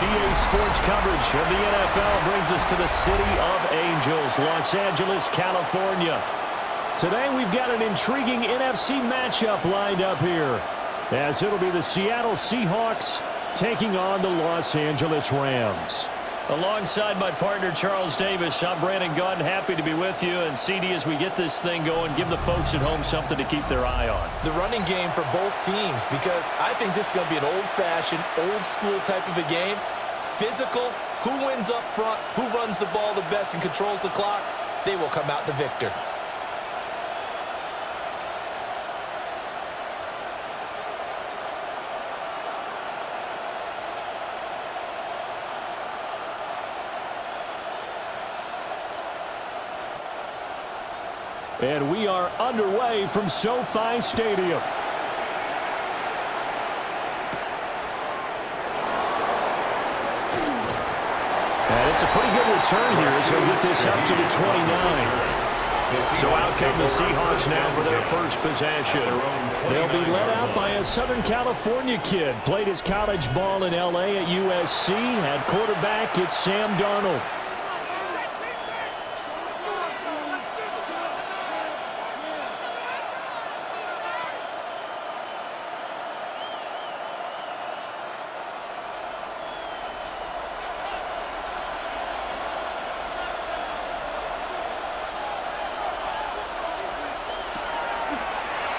EA Sports coverage of the NFL brings us to the City of Angels, Los Angeles, California. Today we've got an intriguing NFC matchup lined up here, as it'll be the Seattle Seahawks taking on the Los Angeles Rams. Alongside my partner, Charles Davis, I'm Brandon Gunn, happy to be with you. And CD, as we get this thing going, give the folks at home something to keep their eye on. The running game for both teams, because I think this is going to be an old-fashioned, old-school type of a game. Physical, who wins up front, who runs the ball the best and controls the clock, they will come out the victor. And we are underway from SoFi Stadium. And it's a pretty good return here as he'll get this up to the 29. So out come the Seahawks now for their first possession. They'll be led out by a Southern California kid. Played his college ball in L.A. at USC. At quarterback, it's Sam Darnold.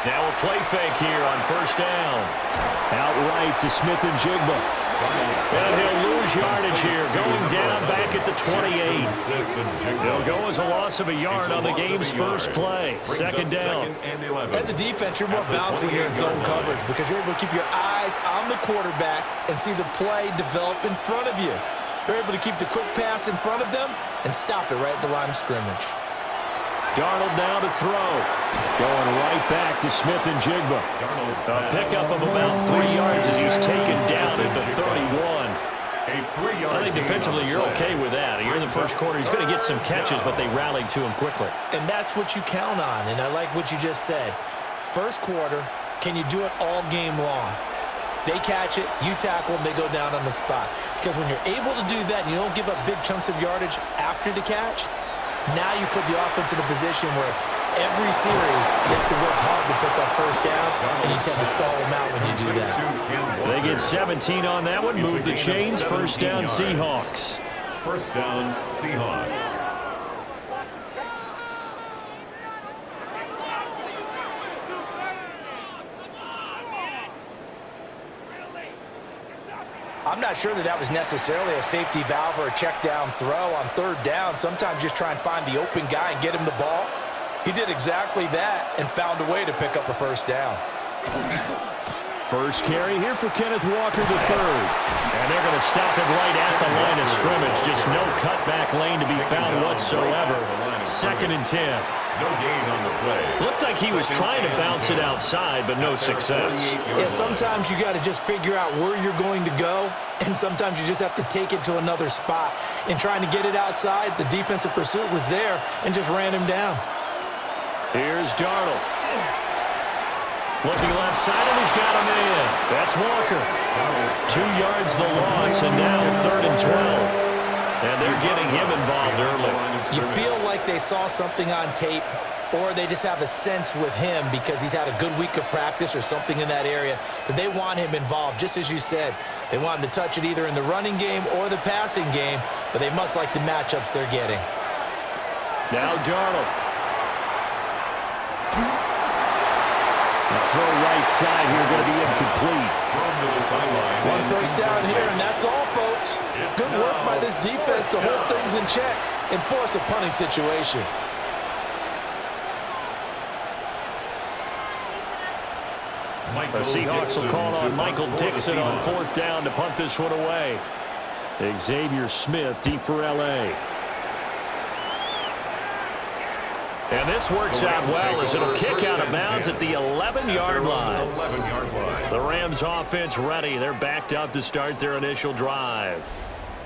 Now a play fake here on first down. Outright to Smith and Jigba. And he'll lose yardage here, going down back at the 28. He'll go as a loss of a yard on the game's first play. Second down. As a defense, you're more balanced when you're in zone coverage because you're able to keep your eyes on the quarterback and see the play develop in front of you. You're able to keep the quick pass in front of them and stop it right at the line of scrimmage. Darnold now to throw. Going right back to Smith and Jigba. A pickup of about 3 yards as he's taken down at the 31. I think defensively you're okay with that. Here in the first quarter, he's going to get some catches, but they rallied to him quickly. And that's what you count on, and I like what you just said. First quarter, can you do it all game long? They catch it, you tackle them, they go down on the spot. Because when you're able to do that and you don't give up big chunks of yardage after the catch, now you put the offense in a position where every series you have to work hard to pick up first downs, and you tend to stall them out when you do that. They get 17 on that one. Move the chains. First down, Seahawks. First down, Seahawks. I'm not sure that was necessarily a safety valve or a check down throw on third down. Sometimes just try and find the open guy and get him the ball. He did exactly that and found a way to pick up a first down. First carry here for Kenneth Walker III. And they're going to stop it right at the line of scrimmage. Just no cutback lane to be found whatsoever. Second and 10. No gain on the play. Looked like he was trying to bounce it outside, but no success. Yeah, sometimes you got to just figure out where you're going to go, and sometimes you just have to take it to another spot. In trying to get it outside, the defensive pursuit was there and just ran him down. Here's Darnold. Looking left side, and he's got him in. That's Walker. 2 yards the loss, and now third and 12. And they're getting him involved early. You feel like they saw something on tape, or they just have a sense with him because he's had a good week of practice or something in that area that they want him involved. Just as you said, they want him to touch it either in the running game or the passing game, but they must like the matchups they're getting. Now Darnold. Throw right side here, going to be incomplete. One first down here, and that's all, folks. Good work by this defense to hold things in check and force a punting situation. The Seahawks will call on Michael Dixon on fourth down to punt this one away. Xavier Smith deep for L.A. And this works out well as it'll kick out of bounds at the 11-yard line. The Rams offense ready. They're backed up to start their initial drive.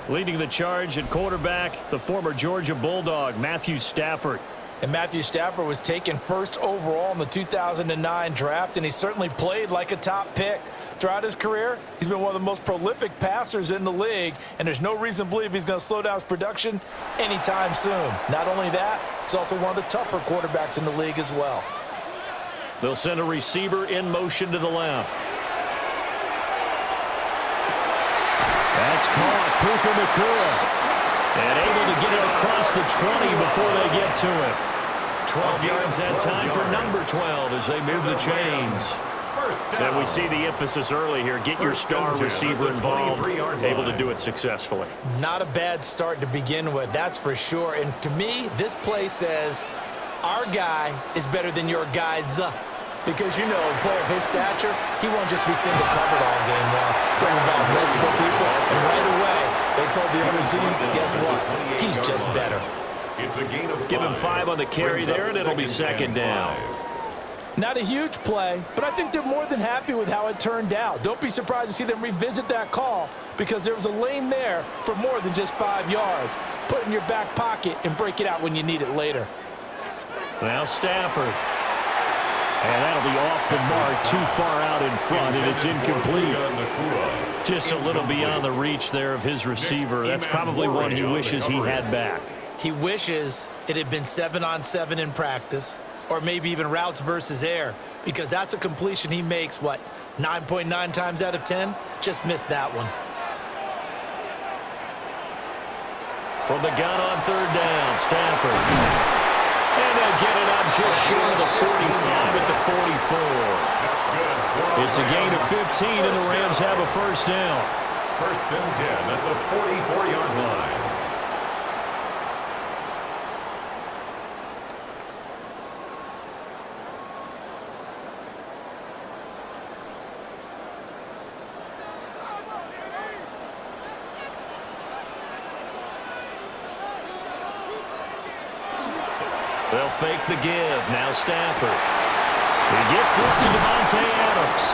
Leading the charge at quarterback, the former Georgia Bulldog, Matthew Stafford. And Matthew Stafford was taken first overall in the 2009 draft, and he certainly played like a top pick. Throughout his career, he's been one of the most prolific passers in the league, and there's no reason to believe he's going to slow down his production anytime soon. Not only that, he's also one of the tougher quarterbacks in the league as well. They'll send a receiver in motion to the left. That's caught. Puka Nacua. And able to get it across the 20 before they get to it. 12 yards that time for number 12 as they move the chains. And we see the emphasis early here. Get your star receiver involved, able to do it successfully. Not a bad start to begin with, that's for sure. And to me, this play says our guy is better than your guys. Because, you know, a player of his stature, he won't just be single covered all game long. It's going to involve multiple people. And right away, they told the other team, guess what? He's just better. It's a gain of 5. Give him 5 on the carry there, and it'll be second down. Not a huge play, but I think they're more than happy with how it turned out. Don't be surprised to see them revisit that call because there was a lane there for more than just 5 yards. Put it in your back pocket and break it out when you need it later. Now Stafford. And that'll be off the mark, too far out in front, and it's incomplete. Just a little beyond the reach there of his receiver. That's probably one he wishes he had back. He wishes it had been 7-on-7 in practice, or maybe even routes versus air, because that's a completion he makes, 9.9 times out of 10? Just missed that one. From the gun on third down, Stafford. And they'll get it up just short of the 45 at the 44. It's a gain of 15, and the Rams have a first down. First and 10 at the 44-yard line. They'll fake the give. Now Stafford. He gets this to Devontae Adams.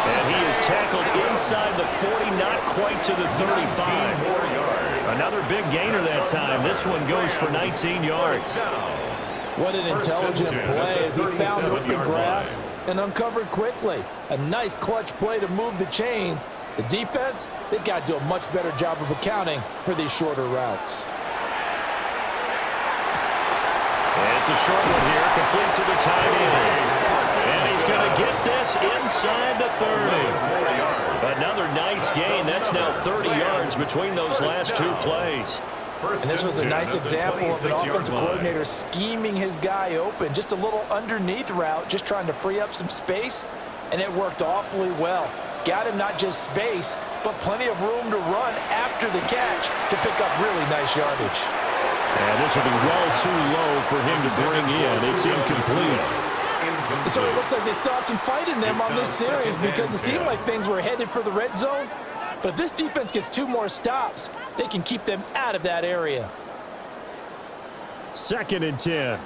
And he is tackled inside the 40, not quite to the 35. Another big gainer that time. This one goes for 19 yards. What an intelligent play as he found open grass and uncovered quickly. A nice clutch play to move the chains. The defense, they've got to do a much better job of accounting for these shorter routes. And it's a short one here, complete to the tight end. And he's going to get this inside the 30. Another nice gain. That's now 30 yards between those last two plays. And this was a nice example of an offensive coordinator scheming his guy open. Just a little underneath route, just trying to free up some space, and it worked awfully well. Got him not just space, but plenty of room to run after the catch to pick up really nice yardage. And this will be well too low for him to bring in. It's incomplete. So it looks like they still have some fight in them on this series because it seemed like things were headed for the red zone. But if this defense gets 2 more stops, they can keep them out of that area. Second and 10.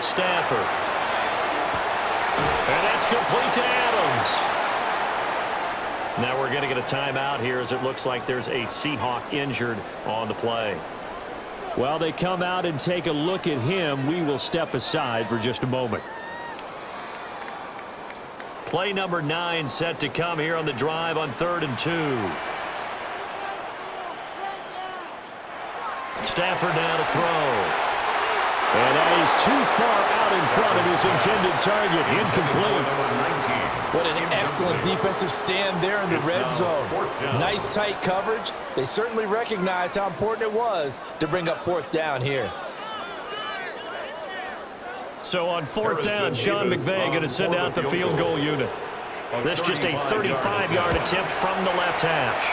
Stafford. And that's complete to Adams. Now we're going to get a timeout here as it looks like there's a Seahawk injured on the play. While they come out and take a look at him, we will step aside for just a moment. Play number 9 set to come here on the drive on 3rd and 2. Stafford now to throw. And that is too far out in front of his intended target. Incomplete. What an excellent defensive stand there in the red zone. Nice tight coverage. They certainly recognized how important it was to bring up 4th down here. So on 4th down, Sean McVay going to send out the field goal unit. This just a 35-yard attempt from the left hash.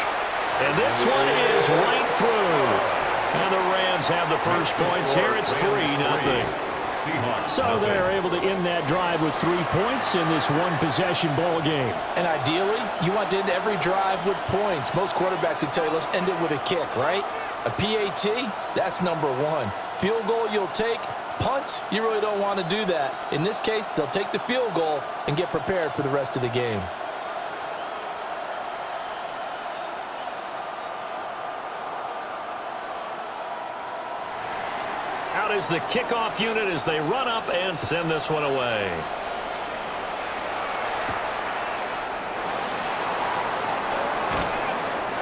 And this one is right through. And the Rams have the first points here. It's 3-0. So they're able to end that drive with 3 points in this one-possession ball game. And ideally, you want to end every drive with points. Most quarterbacks would tell you, let's end it with a kick, right? A PAT, that's number 1. Field goal you'll take. Punts, you really don't want to do that. In this case, they'll take the field goal and get prepared for the rest of the game. out is the kickoff unit as they run up and send this one away.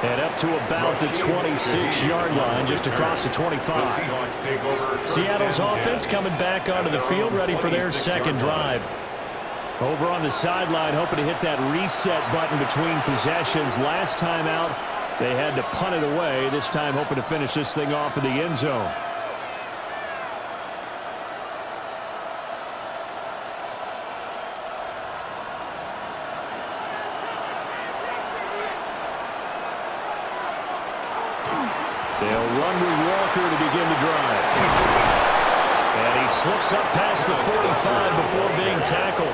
And up to about the 26-yard line, just across the 25. Seattle's offense coming back onto the field, ready for their second drive. Over on the sideline, hoping to hit that reset button between possessions. Last time out, they had to punt it away. This time, hoping to finish this thing off in the end zone. They'll run with Walker to begin the drive. And he slips up past the 45 before being tackled.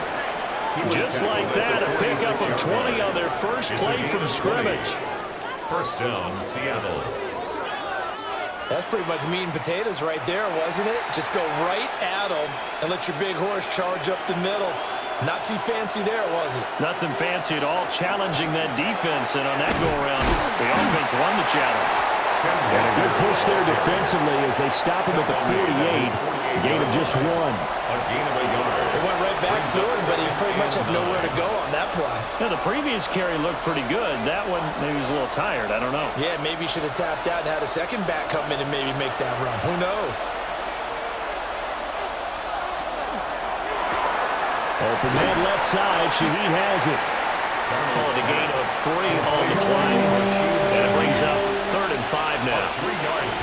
Just like that, a pickup of 20 on their first play from scrimmage. First down, Seattle. That's pretty much meat and potatoes right there, wasn't it? Just go right at them and let your big horse charge up the middle. Not too fancy there, was it? Nothing fancy at all, challenging that defense. And on that go-around, the offense won the challenge. And a good push there defensively as they stop him at the 48. Gain of just 1. A gain of a yard. They went right back to him, but he pretty much had nowhere to go on that play. Now, the previous carry looked pretty good. That one, maybe he was a little tired. I don't know. Yeah, maybe he should have tapped out and had a second back come in and maybe make that run. Who knows? Open man left side. Shaheed has it. Call it a gain of 3 on the play. And it brings up 3rd and 5 now.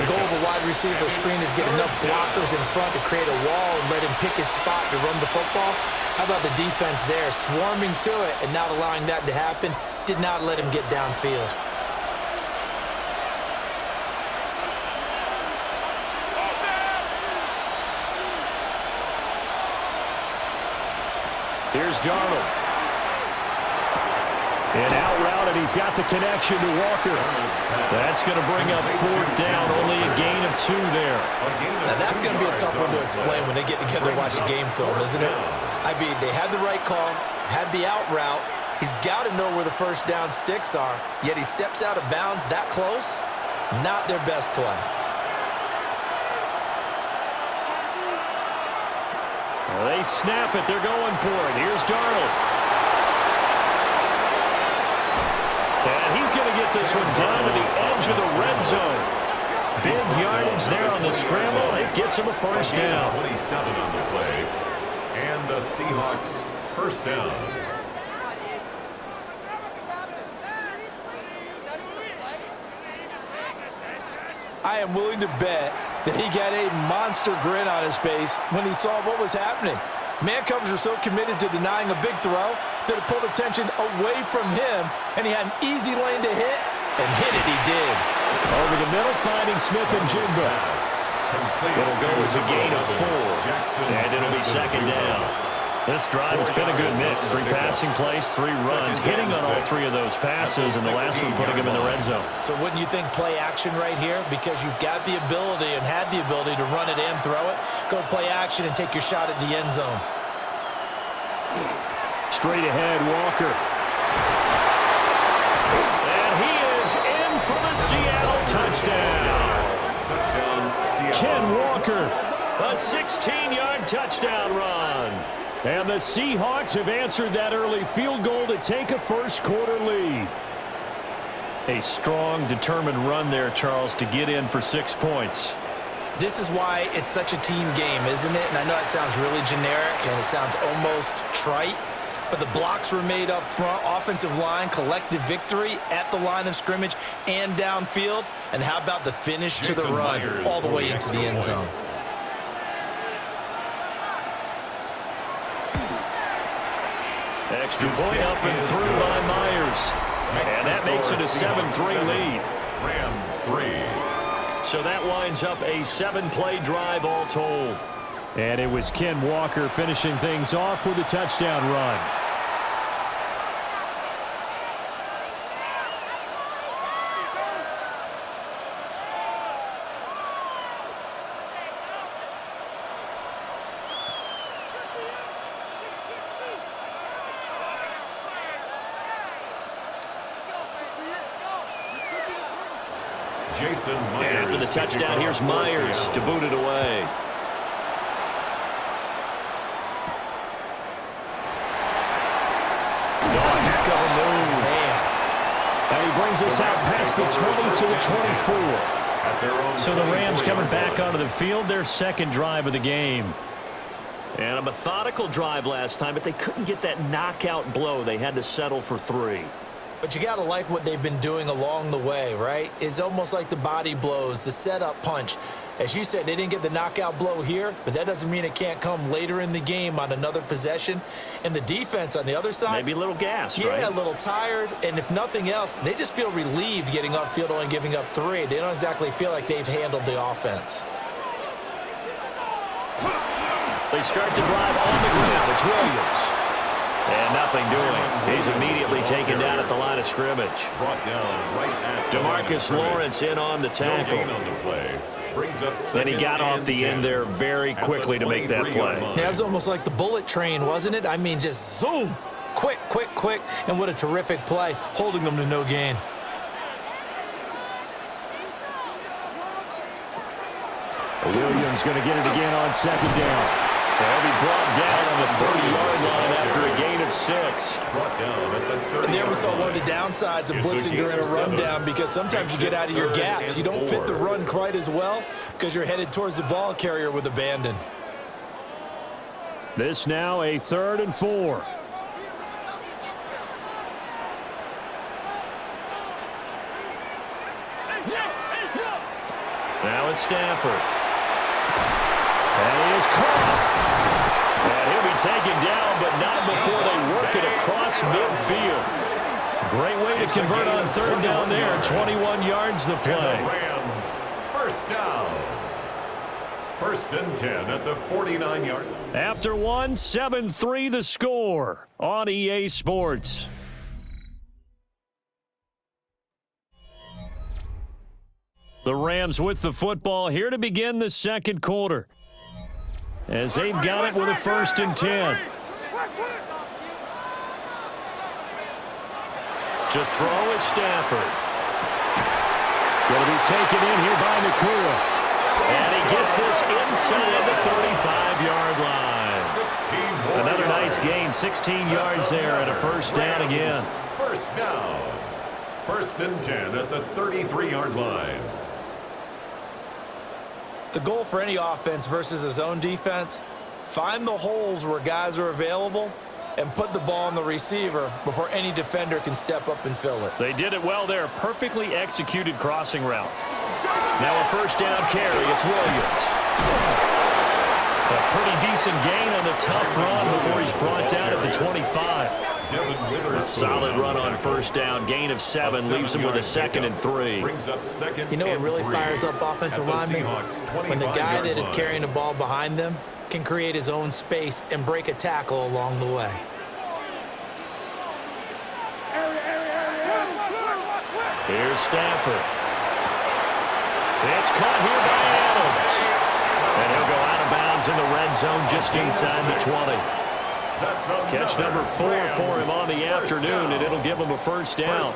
The goal of a wide receiver screen is get enough blockers in front to create a wall and let him pick his spot to run the football. How about the defense there, swarming to it and not allowing that to happen? Did not let him get downfield. Here's Darnold. And out route, and he's got the connection to Walker. That's going to bring up 4th down, only a gain of 2 there. Now that's going to be a tough one to explain when they get together and watch the game film, isn't it? I mean, they had the right call, had the out route. He's got to know where the first down sticks are, yet he steps out of bounds that close. Not their best play. Well, they snap it. They're going for it. Here's Darnold. And he's going to get this one down to the edge of the red zone. Big yardage there on the scramble. It gets him a first down. 27 on the play. And the Seahawks first down. I am willing to bet that he got a monster grin on his face when he saw what was happening. Man coverage were so committed to denying a big throw that it pulled attention away from him, and he had an easy lane to hit, and hit it he did. Over the middle, finding Smith and Jigba. It'll go as a gain of 4, and it'll be second down. This drive, it's been a good mix. 3 passing plays, 3 runs, hitting on all 3 of those passes, and the last one putting him in the red zone. So wouldn't you think play action right here? Because you've got the ability and had the ability to run it and throw it. Go play action and take your shot at the end zone. Straight ahead, Walker. And he is in for the Seattle touchdown. Touchdown, Seattle. Ken Walker, a 16-yard touchdown run. And the Seahawks have answered that early field goal to take a first-quarter lead. A strong, determined run there, Charles, to get in for 6 points. This is why it's such a team game, isn't it? And I know it sounds really generic and it sounds almost trite, but the blocks were made up front, offensive line, collective victory at the line of scrimmage and downfield. And how about the finish to the run all the way into the end zone? Extra point up and through by Myers. And that makes it a 7-3 lead. Rams 3. So that winds up a 7-play drive all told. And it was Ken Walker finishing things off with a touchdown run. Jason Myers. After the touchdown, here's Myers to boot it away. of a move. Man. And he brings us out past the 20 to the 24. So the Rams coming back onto the field, their second drive of the game. And a methodical drive last time, but they couldn't get that knockout blow. They had to settle for 3. But you got to like what they've been doing along the way, right? It's almost like the body blows, the setup punch. As you said, they didn't get the knockout blow here, but that doesn't mean it can't come later in the game on another possession. And the defense on the other side, maybe a little gassed, right? Yeah, a little tired. And if nothing else, they just feel relieved getting upfield only giving up 3. They don't exactly feel like they've handled the offense. They start to drive on the ground. It's Williams. And nothing doing. He's immediately taken down at the line of scrimmage. Brought down right at DeMarcus Lawrence in on the tackle. And he got off the end there very quickly to make that play. That was almost like the bullet train, wasn't it? I mean, just zoom. Quick, quick, quick. And what a terrific play, holding them to no gain. Williams going to get it again on second down. They'll be brought down on the 30-yard line after a gain of 6. And there we saw one of the downsides of blitzing during a rundown, because sometimes you get out of your gaps. You don't fit the run quite as well because you're headed towards the ball carrier with abandon. This now a 3rd and 4. Now it's Stafford. And he is caught. And he'll be taken down, but not before they work it across midfield. Great way to convert on 3rd down there. 21 yards the play. Rams, first down. 1st and 10 at the 49-yard line. After 1, 7-3 the score on EA Sports. The Rams with the football here to begin the second quarter, as they've got it with a 1st and 10. To throw is Stafford. Going to be taken in here by Nakua. And he gets this inside the 35-yard line. Another nice gain, 16 yards there, and a 1st down again. 1st down. 1st and 10 at the 33-yard line. The goal for any offense versus a zone defense, find the holes where guys are available and put the ball on the receiver before any defender can step up and fill it. They did it well there. Perfectly executed crossing route. Now a 1st down carry. It's Williams. A pretty decent gain on the tough run before he's brought down at the 25. A solid run on 1st down. Gain of 7 leaves him with a 2nd and 3. You know what really fires up offensive linemen? When the guy that is carrying the ball behind them can create his own space and break a tackle along the way. Here's Stafford. It's caught here by Adams. And he'll go out of bounds in the red zone just inside the 20. Catch number 4 for him on the afternoon, and it'll give him a 1st down.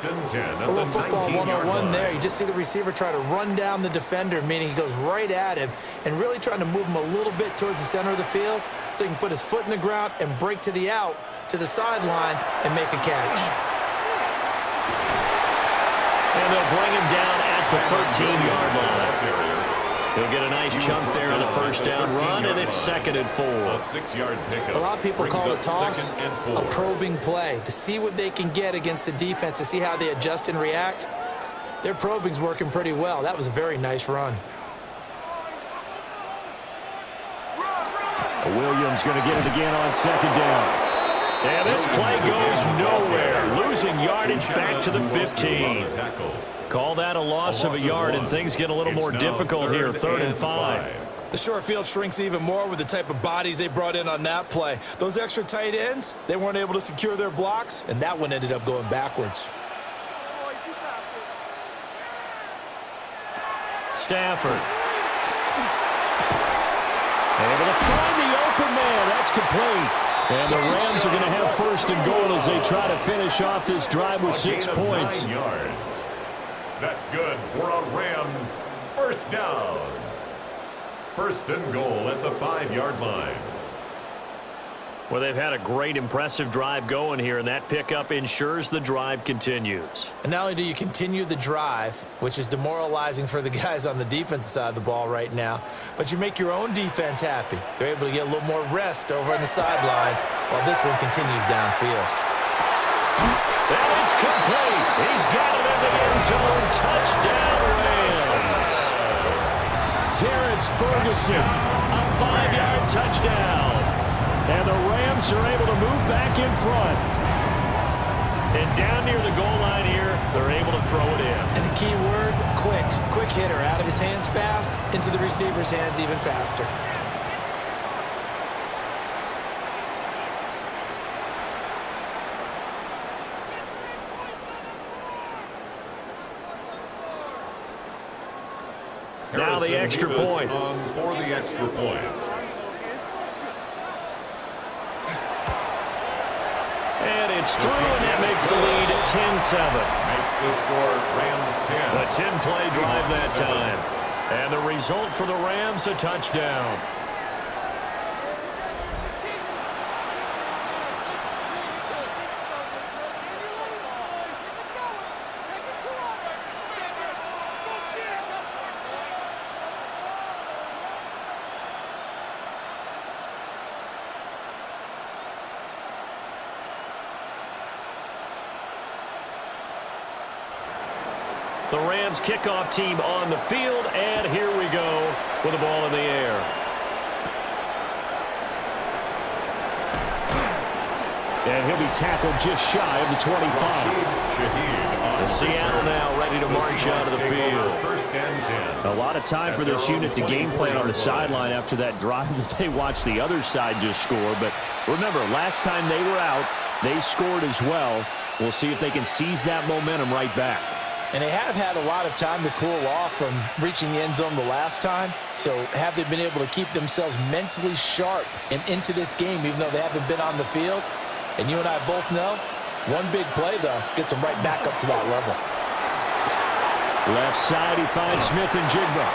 A little football 101 there. You just see the receiver try to run down the defender, meaning he goes right at him and really trying to move him a little bit towards the center of the field so he can put his foot in the ground and break to the out, to the sideline, and make a catch. And they'll bring him down at the 13-yard line. He'll get a nice chunk there on the 1st down run, and it's 2nd and 4. A 6-yard pickup. A lot of people call a toss a probing play, to see what they can get against the defense, to see how they adjust and react. Their probing's working pretty well. That was a very nice run. Williams going to get it again on 2nd down. And this play goes nowhere. Losing yardage back to the 15. Call that a loss of a yard, and things get a little more difficult here. 3rd and 5. The short field shrinks even more with the type of bodies they brought in on that play. Those extra tight ends, they weren't able to secure their blocks, and that one ended up going backwards. Stafford. Able to find the open man. That's complete. And the Rams are going to have 1st and goal as they try to finish off this drive with 6 points. 9 yards. That's good for a Rams 1st down. 1st and goal at the 5-yard line. Well, they've had a great, impressive drive going here, and that pickup ensures the drive continues. And not only do you continue the drive, which is demoralizing for the guys on the defensive side of the ball right now, but you make your own defense happy. They're able to get a little more rest over on the sidelines while this one continues downfield. And it's complete. He's got it in the end zone. Touchdown, Rams. Terrence Ferguson, a 5-yard touchdown. And the Rams are able to move back in front. And down near the goal line here, they're able to throw it in. And the key word, quick. Quick hitter. Out of his hands fast, into the receiver's hands even faster. Now the extra point. For the extra point. And it's through, and that makes the lead 10-7. Makes the score Rams 10. A 10-play drive that time. And the result for the Rams, a touchdown. The Rams kickoff team on the field, and here we go with the ball in the air. And he'll be tackled just shy of the 25. And Seattle now ready to march out of the field. First and 10. A lot of time for this unit to game plan on the sideline after that drive that they watched the other side just score. But remember, last time they were out, they scored as well. We'll see if they can seize that momentum right back. And they have had a lot of time to cool off from reaching the end zone the last time. So have they been able to keep themselves mentally sharp and into this game, even though they haven't been on the field? And you and I both know, one big play, though, gets them right back up to that level. Left side, he finds Smith and Jigba.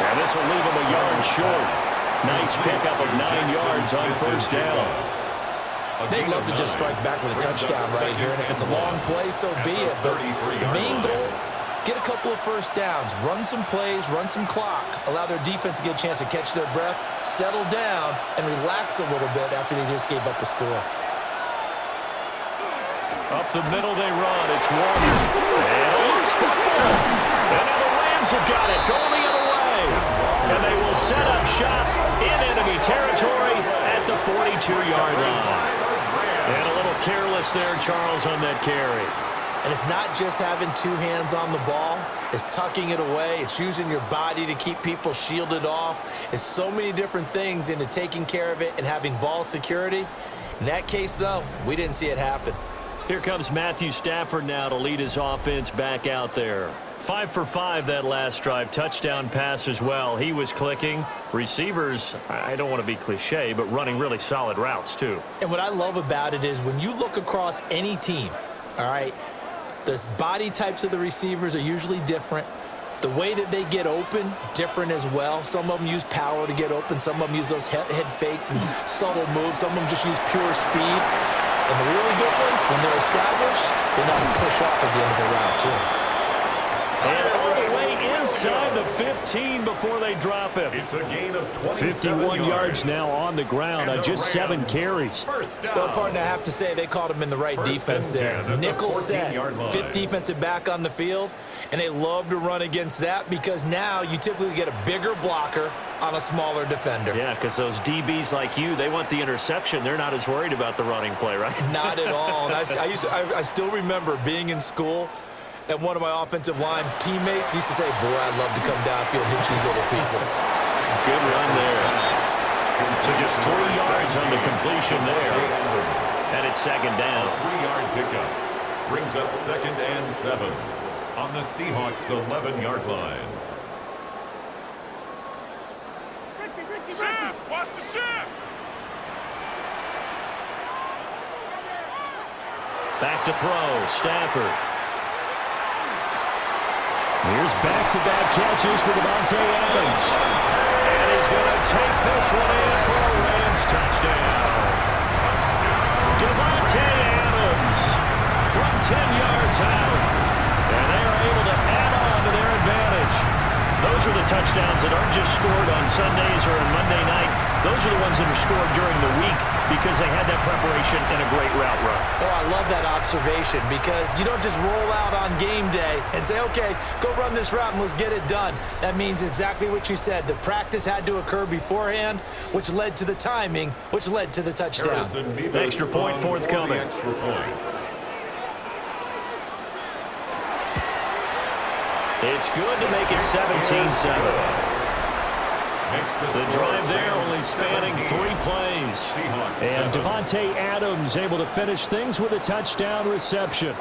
And this will leave him a yard short. Nice pickup of 9 yards on first down. They'd love to just strike back with a touchdown right here, and if it's a long play, so be it. But the main goal, get a couple of first downs, run some plays, run some clock, allow their defense to get a chance to catch their breath, settle down, and relax a little bit after they just gave up a score. Up the middle they run. It's Warner. And a loose football. And now the Rams have got it, going the other way. And they will set up shop in enemy territory at the 42-yard line. And a little careless there, Charles, on that carry. And it's not just having two hands on the ball. It's tucking it away. It's using your body to keep people shielded off. It's so many different things into taking care of it and having ball security. In that case, though, we didn't see it happen. Here comes Matthew Stafford now to lead his offense back out there. 5 for 5 that last drive. Touchdown pass as well. He was clicking. Receivers, I don't want to be cliche, but running really solid routes too. And what I love about it is when you look across any team, all right, the body types of the receivers are usually different. The way that they get open, different as well. Some of them use power to get open. Some of them use those head fakes and subtle moves. Some of them just use pure speed. And the really good ones, when they're established, they know how to push off at the end of the route, too. And all the way inside the 15 before they drop him. It's a gain of 51 yards now on the ground on just 7 carries. Well, partner, I have to say they called him in the right defense there. Nickel set, 5th defensive back on the field, and they love to run against that because now you typically get a bigger blocker on a smaller defender. Yeah, because those DBs like you, they want the interception. They're not as worried about the running play, right? Not at all. And I still remember being in school, and one of my offensive line teammates used to say, boy, I'd love to come downfield and hit you little people. Good run there. So just 3 yards on the completion there. And it's 2nd down. 3-yard pickup brings up 2nd and 7 on the Seahawks 11-yard line. Watch the shift! Back to throw, Stafford. Here's back-to-back catches for Davante Adams. And he's going to take this one in for a Rams touchdown. town. And they are able to add on to their advantage. Those are the touchdowns that aren't just scored on Sundays or on Monday night. Those are the ones that are scored during the week because they had that preparation and a great route run. Oh, I love that observation because you don't just roll out on game day and say, okay, go run this route and let's get it done. That means exactly what you said. The practice had to occur beforehand, which led to the timing, which led to the touchdown. The extra point forthcoming. It's good to make it 17-7. The drive there only spanning 3 plays. And Devontae Adams able to finish things with a touchdown reception.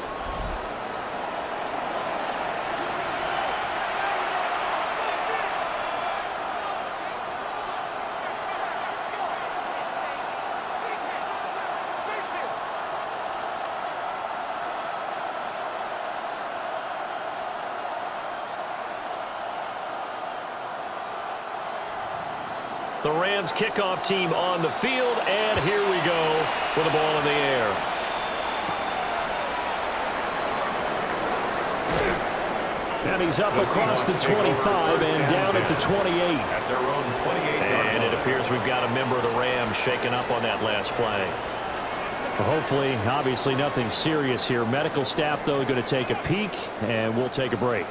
The Rams kickoff team on the field, and here we go with the ball in the air. And he's up across the 25 and down at the 28. At their own 28. And it appears we've got a member of the Rams shaken up on that last play. Well, hopefully, obviously nothing serious here. Medical staff, though, going to take a peek, and we'll take a break.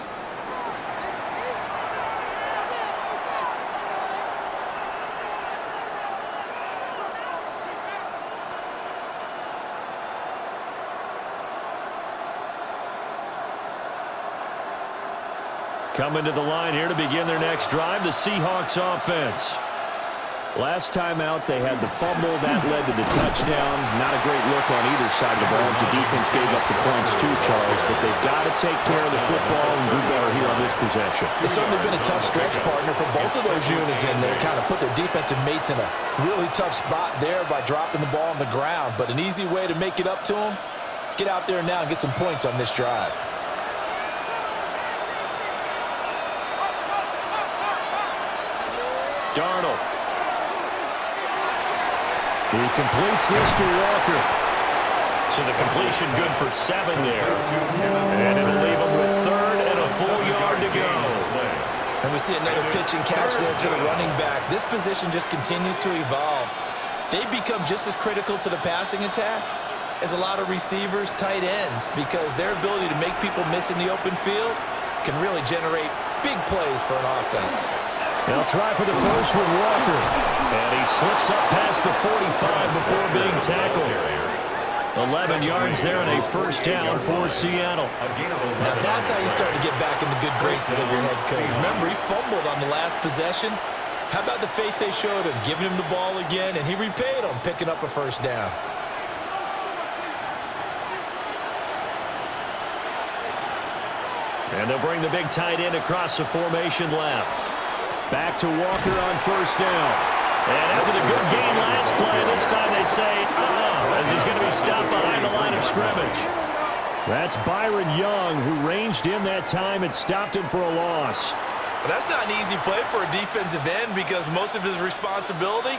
Coming to the line here to begin their next drive, the Seahawks offense. Last time out, they had the fumble. That led to the touchdown. Not a great look on either side of the ball as the defense gave up the points too, Charles. But they've got to take care of the football and do better here on this possession. It's certainly been a tough stretch, partner, for both of those units in there. Kind of put their defensive mates in a really tough spot there by dropping the ball on the ground. But an easy way to make it up to them, get out there now and get some points on this drive. Darnold. He completes this to Walker. So the completion good for 7 there. And it'll leave him with 3rd and a full yard to go. And we see another pitch and catch there to the running back. This position just continues to evolve. They become just as critical to the passing attack as a lot of receivers, tight ends, because their ability to make people miss in the open field can really generate big plays for an offense. They'll try for the first with Walker. And he slips up past the 45 before being tackled. 11 yards there and a first down for Seattle. Now that's how you start to get back in the good graces of your head coach. Remember, he fumbled on the last possession. How about the faith they showed him, giving him the ball again, and he repaid them, picking up a first down. And they'll bring the big tight end across the formation left. Back to Walker on first down. And after the good game last play, this time they say, as he's going to be stopped behind the line of scrimmage. That's Byron Young, who ranged in that time and stopped him for a loss. Well, that's not an easy play for a defensive end because most of his responsibility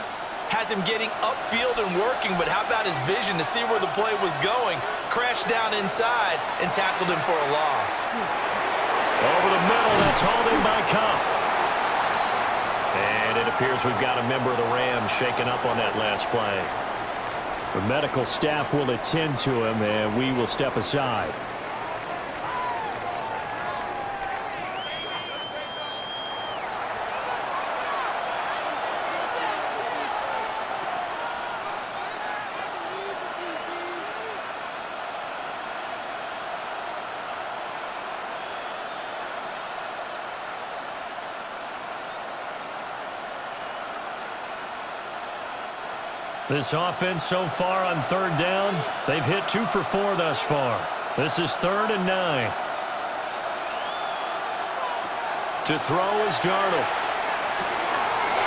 has him getting upfield and working, but how about his vision to see where the play was going, crashed down inside, and tackled him for a loss. Over the middle, that's hauled in by Cup. And it appears we've got a member of the Rams shaken up on that last play. The medical staff will attend to him, and we will step aside. This offense so far on 3rd down, they've hit 2 for 4 thus far. This is 3rd and 9. To throw is Darnold.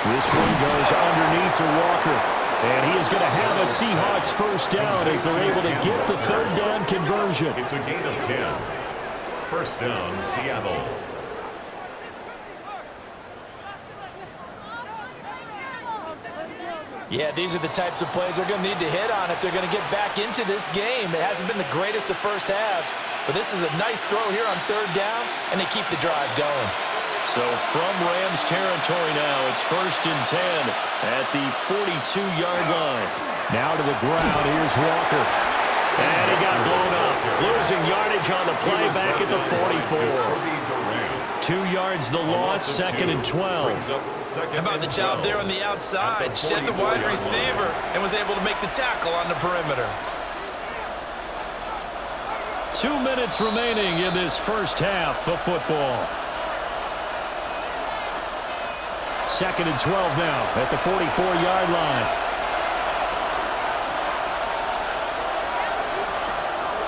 This one goes underneath to Walker. And he is going to have a Seahawks first down as they're able to get the 3rd down conversion. It's a gain of 10. First down, Seattle. Yeah, these are the types of plays they're going to need to hit on if they're going to get back into this game. It hasn't been the greatest of first halves, But this is a nice throw here on third down, and they keep the drive going. So from Rams territory now, it's 1st and 10 at the 42-yard line. Now to the ground, here's Walker. And he got blown up. Losing yardage on the play back at the 44. 2 yards the loss, 2nd and 12. How about the job there on the outside? Shed the wide receiver and was able to make the tackle on the perimeter. 2 minutes remaining in this first half of football. 2nd and 12 now at the 44-yard line.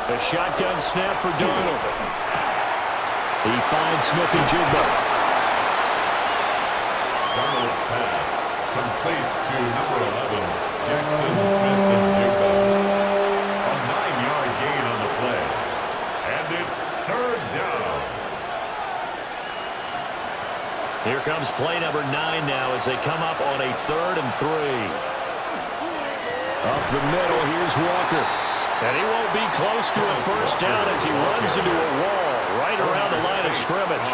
A shotgun snap for Darnold. He finds Smith and Jigba. Darnold's pass complete to number 11, Jackson Smith and Jigba. A 9-yard gain on the play. And it's 3rd down. Here comes play number 9 now as they come up on a 3rd and 3. Up the middle, here's Walker. And he won't be close to a first down as he runs into a wall right around the line of scrimmage.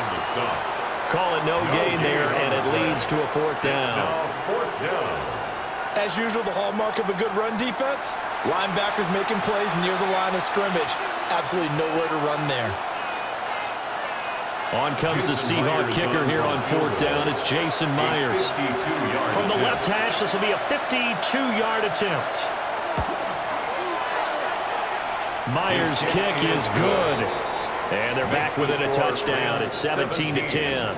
Call it no gain there, and it leads to a 4th down. As usual, the hallmark of a good run defense, linebackers making plays near the line of scrimmage. Absolutely nowhere to run there. On comes the Seahawk kicker here on 4th down. It's Jason Myers. From the left hash, this will be a 52-yard attempt. Myers' kick is good. And they're back within a touchdown. It's 17 to 10.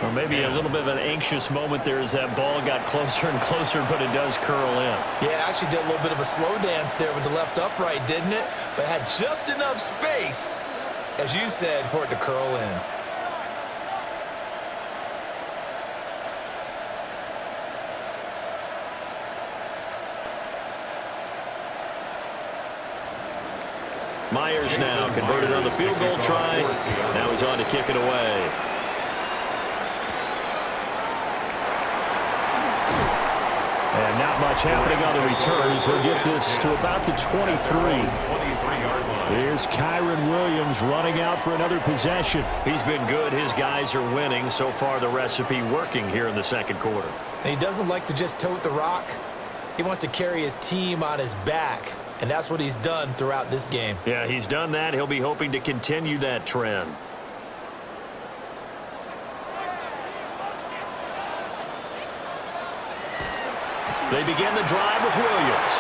Or maybe a little bit of an anxious moment there as that ball got closer and closer, but it does curl in. Yeah, actually did a little bit of a slow dance there with the left upright, didn't it? But had just enough space, as you said, for it to curl in. Myers now converted on the field goal try. Now he's on to kick it away. And not much happening on the returns. He'll get this to about the 23. Here's Kyron Williams running out for another possession. He's been good. His guys are winning. So far, the recipe working here in the 2nd quarter. And he doesn't like to just tote the rock. He wants to carry his team on his back. And that's what he's done throughout this game. Yeah, he's done that. He'll be hoping to continue that trend. They begin the drive with Williams.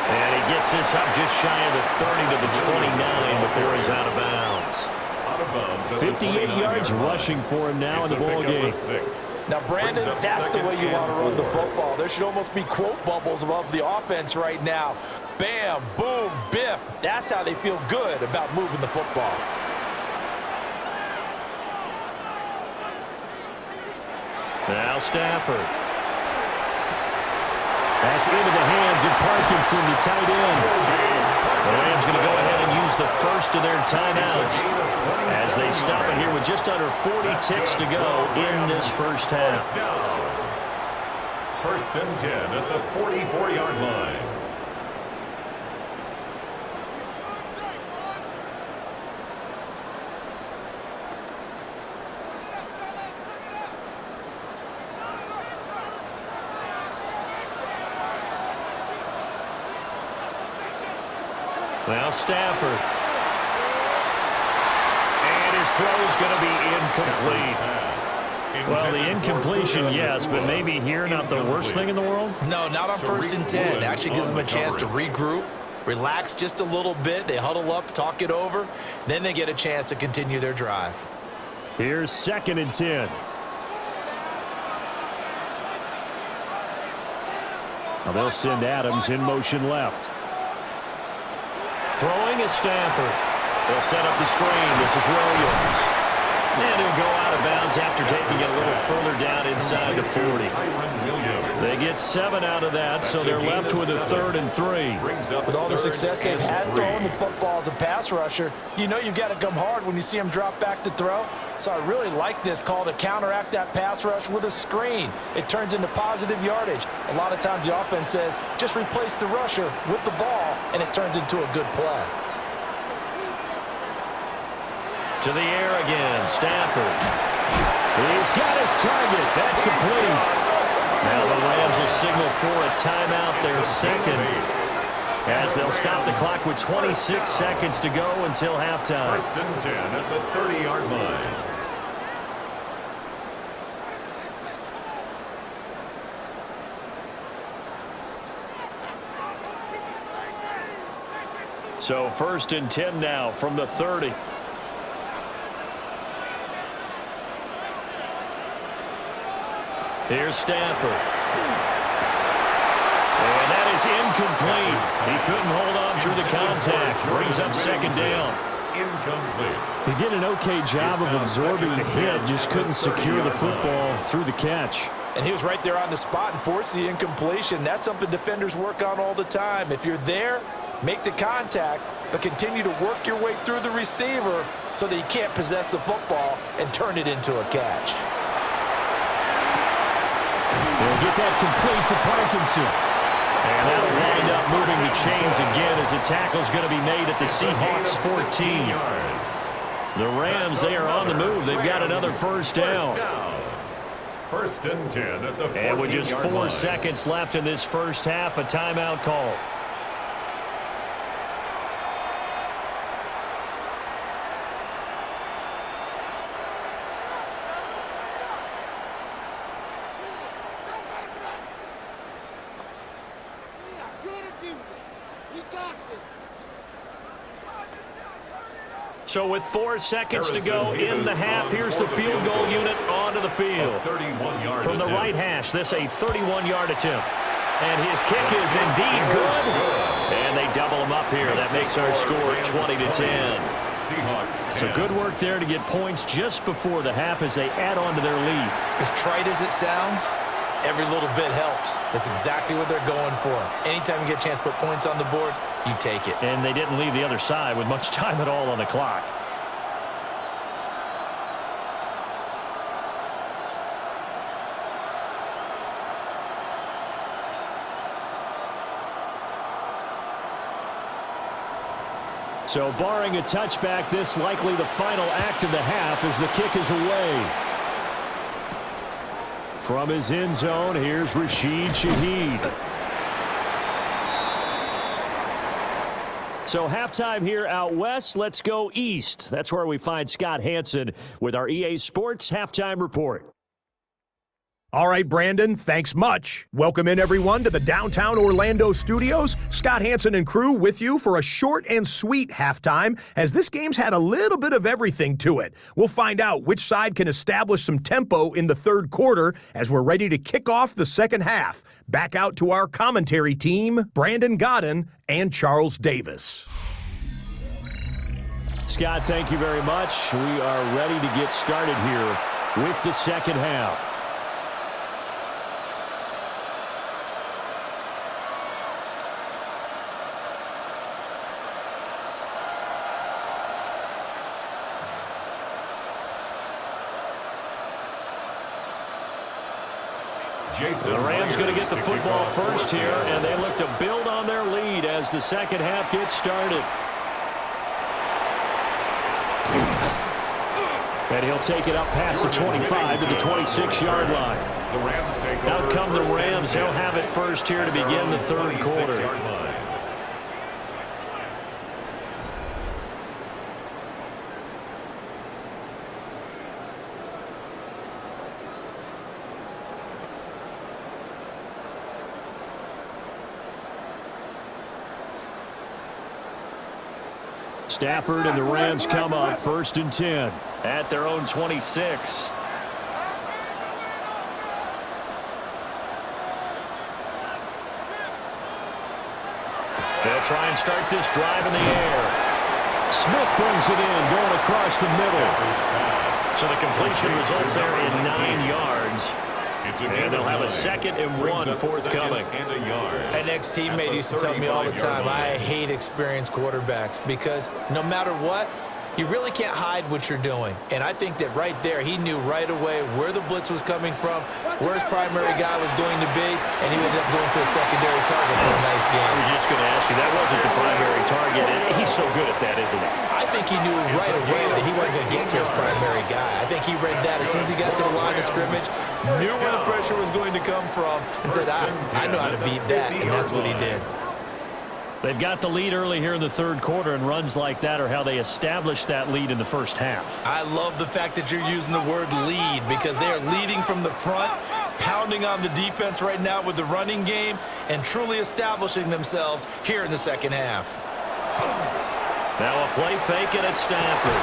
And he gets this up just shy of the 30 to the 29 before he's out of bounds. 58 yards rushing for him now in the ball game. Now, Brandon, that's the way you want to run the football. There should almost be quote bubbles above the offense right now. Bam, boom, biff. That's how they feel good about moving the football. Now Stafford. That's into the hands of Parkinson, the tight end. The Rams going to go ahead and use the first of their timeouts as they stop it here with just under 40 ticks to go in this first half. 1st and 10 at the 44-yard line. Now Stafford. And his throw is going to be incomplete. Well, the incompletion, yes, but maybe here not the worst thing in the world? No, not on 1st and 10. Actually gives them a chance to regroup, relax just a little bit. They huddle up, talk it over. Then they get a chance to continue their drive. Here's 2nd and 10. Now they'll send Adams in motion left. Throwing is Stafford. They'll set up the screen. This is Williams. And he'll go out of bounds after taking it a little further down inside the 40. They get 7 out of that, so they're left with a 3rd and 3. With all the success they've had throwing the football as a pass rusher, you know you've got to come hard when you see them drop back to throw. So I really like this call to counteract that pass rush with a screen. It turns into positive yardage. A lot of times the offense says, just replace the rusher with the ball, and it turns into a good play. To the air again, Stafford. He's got his target. That's complete. Now the Rams will signal for a timeout, their second, as they'll stop the clock with 26 seconds to go until halftime. 1st and 10 at the 30-yard line. So 1st and 10 now from the 30. Here's Stafford. And that is incomplete. He couldn't hold on through the contact. Brings up 2nd down. Incomplete. He did an okay job of absorbing the hit, just couldn't secure the football through the catch. And he was right there on the spot and forced the incompletion. That's something defenders work on all the time. If you're there, make the contact, but continue to work your way through the receiver so that you can't possess the football and turn it into a catch. They'll get that complete to Parkinson. And that'll wind up moving the chains again as the tackle's going to be made at the Seahawks 14. The Rams, they are on the move. They've got another 1st down. 1st and 10 at the 14-yard line. And with just 4 seconds left in this first half, a timeout call. So with 4 seconds to go in the half, here's the field goal unit onto the field. From the right hash, this a 31-yard attempt. And his kick is indeed good. And they double him up here. That makes our score 20-10. So good work there to get points just before the half as they add on to their lead. As trite as it sounds, every little bit helps. That's exactly what they're going for. Anytime you get a chance to put points on the board, you take it. And they didn't leave the other side with much time at all on the clock. So barring a touchback, this likely the final act of the half as the kick is away. From his end zone, here's Rashid Shaheed. So halftime here out west. Let's go east. That's where we find Scott Hanson with our EA Sports Halftime Report. All right, Brandon, thanks much. Welcome in, everyone, to the downtown Orlando studios. Scott Hanson and crew with you for a short and sweet halftime, as this game's had a little bit of everything to it. We'll find out which side can establish some tempo in the 3rd quarter as we're ready to kick off the 2nd half. Back out to our commentary team, Brandon Godden and Charles Davis. Scott, thank you very much. We are ready to get started here with the 2nd half. The Rams going to get the football first here, and they look to build on their lead as the 2nd half gets started. And he'll take it up past the 25 to the 26-yard line. Out come the Rams. They'll have it first here to begin the 3rd quarter. Stafford and the Rams come up 1st and 10 at their own 26. They'll try and start this drive in the air. Smith brings it in, going across the middle. So the completion results there in 9 yards. And they'll have a 2nd and 1 forthcoming. An ex-teammate used to tell me all the time, I hate experienced quarterbacks because no matter what, you really can't hide what you're doing. And I think that right there, he knew right away where the blitz was coming from, where his primary guy was going to be, and he ended up going to a secondary target for a nice game. I was just going to ask you, that wasn't the primary target. And he saw so good at that, isn't he? I think he knew right away that he wasn't going to get to his primary guy. I think he read that as soon as he got to the line of scrimmage, knew where the pressure was going to come from, and said, I know how to beat that, and that's what he did. They've got the lead early here in the third quarter, and runs like that are how they establish that lead in the first half. I love the fact that you're using the word lead because they are leading from the front, pounding on the defense right now with the running game, and truly establishing themselves here in the second half. Now a play fake it at Stafford.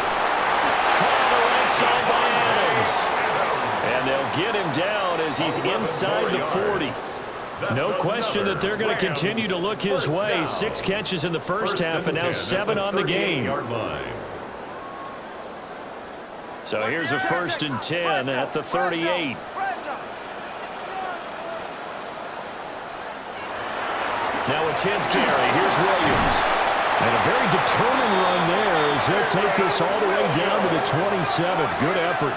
Caught on the right side by Adams. And they'll get him down as he's inside the 40. No question that they're going to continue to look his way. 6 catches in the first half and now 7 on the game. So here's a 1st and 10 at the 38. Now a 10th carry. Here's Williams. And a very determined run there as he'll take this all the way down to the 27. Good effort.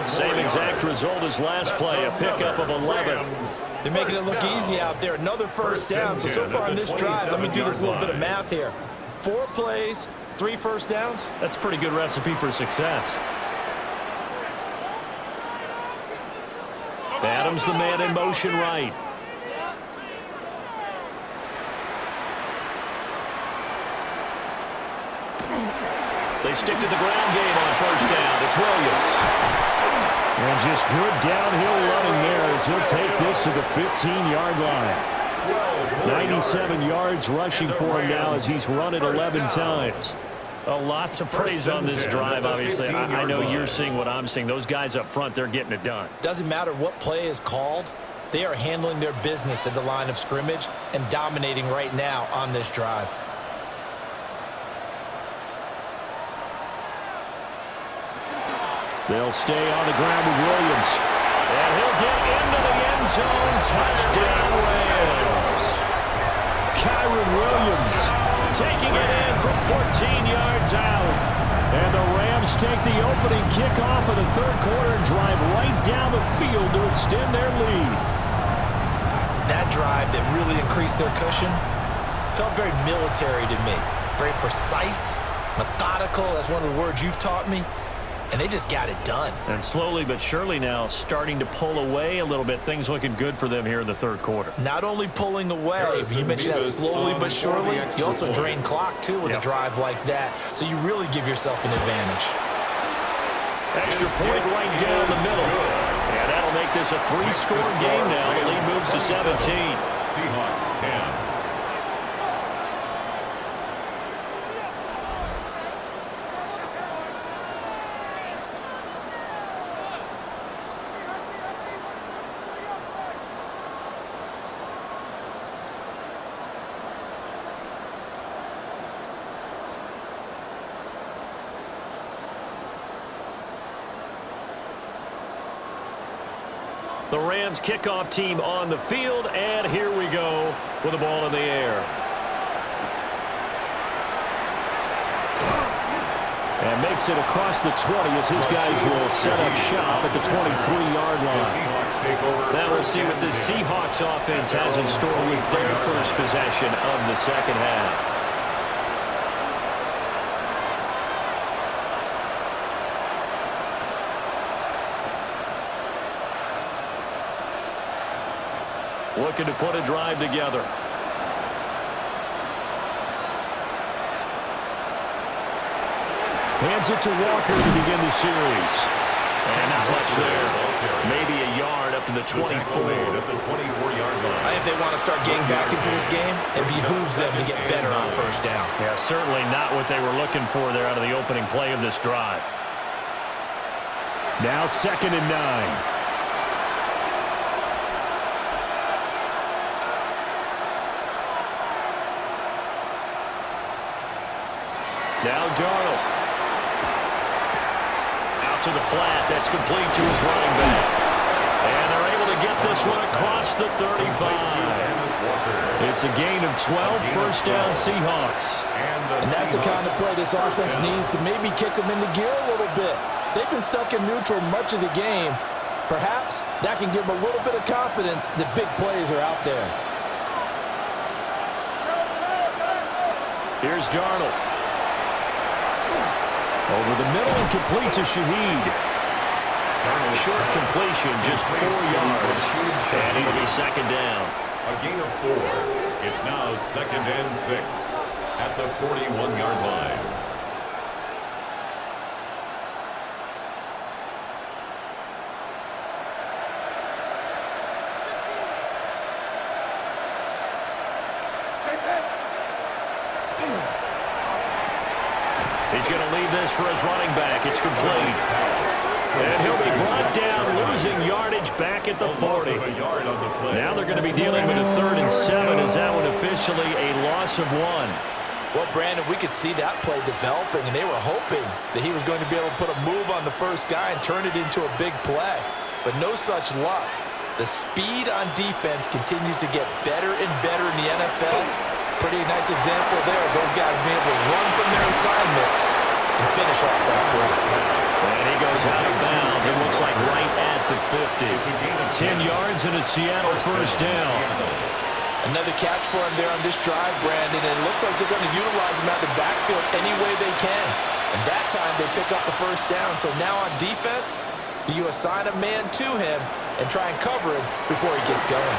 Same exact result as last play, a pickup of 11. They're making it look easy out there. Another first down. So far on this drive, let me do this little bit of math here. 4 plays, 3 first downs. That's a pretty good recipe for success. Adams, the man in motion right. They stick to the ground game on first down. It's Williams. And just good downhill running there as he'll take this to the 15-yard line. 97 yards rushing for him now as he's run it 11 times. A lot to praise on this drive, obviously. I know you're seeing what I'm seeing. Those guys up front, they're getting it done. Doesn't matter what play is called. They are handling their business at the line of scrimmage and dominating right now on this drive. They'll stay on the ground with Williams. And he'll get into the end zone. Touchdown, Rams. Kyron Williams taking it in from 14 yards out. And the Rams take the opening kickoff of the third quarter and drive right down the field to extend their lead. That drive that really increased their cushion felt very military to me. Very precise, methodical, that's one of the words you've taught me. And they just got it done. And slowly but surely now starting to pull away a little bit. Things looking good for them here in the third quarter. Not only pulling away, but you mentioned that slowly but surely. You also drain clock, too, with a drive like that. So you really give yourself an advantage. Extra point right down the middle. And that'll make this a 3-score game now. The lead moves to 17. Seahawks 10. The Rams kickoff team on the field, and here we go with the ball in the air. And makes it across the 20 as his guys will set up shop at the 23-yard line. Now we'll see what the Seahawks offense has in store with their first possession of the second half. Looking to put a drive together. Hands it to Walker to begin the series. And not much there. Maybe a yard up to the 24. If they want to start getting back into this game, it behooves them to get better on first down. Yeah, certainly not what they were looking for there out of the opening play of this drive. Now 2nd and 9. Now Darnold. Out to the flat. That's complete to his running back. And they're able to get this one across the 35. It's a gain of 12, first down Seahawks. And that's the kind of play this offense needs to maybe kick them into gear a little bit. They've been stuck in neutral much of the game. Perhaps that can give them a little bit of confidence that big plays are out there. Here's Darnold. Over the middle and complete to Shaheed. Short completion, just 4 yards. And it'll be second down. A gain of 4. It's now 2nd and 6 at the 41-yard line. He's going to leave this for his running back. It's complete. And he'll be brought down, losing yardage back at the 40. Now they're going to be dealing with a 3rd and 7. Is that one officially a loss of 1? Well, Brandon, we could see that play developing, and they were hoping that he was going to be able to put a move on the first guy and turn it into a big play. But no such luck. The speed on defense continues to get better and better in the NFL. Pretty nice example there of those guys being able to run from their assignments and finish off that play. And he goes out of bounds. It looks like right at the 50. 10 yards and a Seattle first down. Another catch for him there on this drive, Brandon, and it looks like they're going to utilize him out the backfield any way they can. And that time they pick up the first down. So now on defense, do you assign a man to him and try and cover him before he gets going?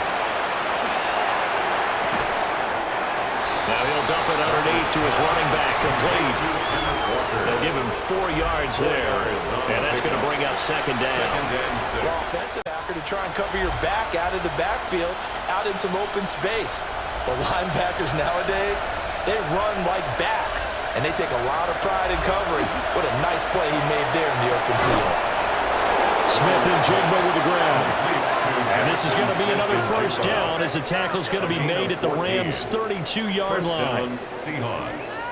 Now he'll dump it underneath to his running back, complete. They'll give him 4 yards there, and that's going to bring up second down. Well, offensive backer to try and cover your back out of the backfield, out in some open space. The linebackers nowadays, they run like backs, and they take a lot of pride in covering. What a nice play he made there in the open field. Smith and Jigba with the ground. And this is going to be another first down as the tackle's going to be made at the Rams' 32-yard line. Seahawks.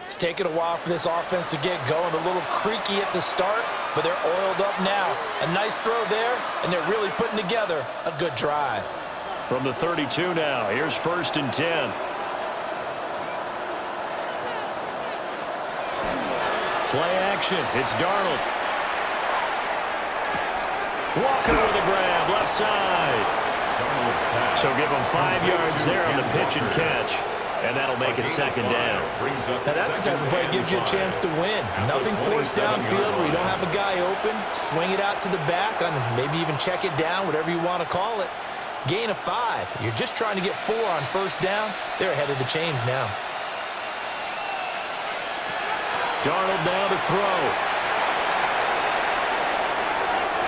It's taken a while for this offense to get going. A little creaky at the start, but they're oiled up now. A nice throw there, and they're really putting together a good drive. From the 32 now, here's 1st and 10. Play action. It's Darnold. Walker with a grab, left side. So give him 5 yards there on the pitch and catch. And that'll make it second down. Now that's the type of play that gives you a chance to win. Nothing forced downfield where you don't have a guy open. Swing it out to the back, and maybe even check it down, whatever you want to call it. Gain of 5. You're just trying to get 4 on first down. They're ahead of the chains now. Darnold now to throw.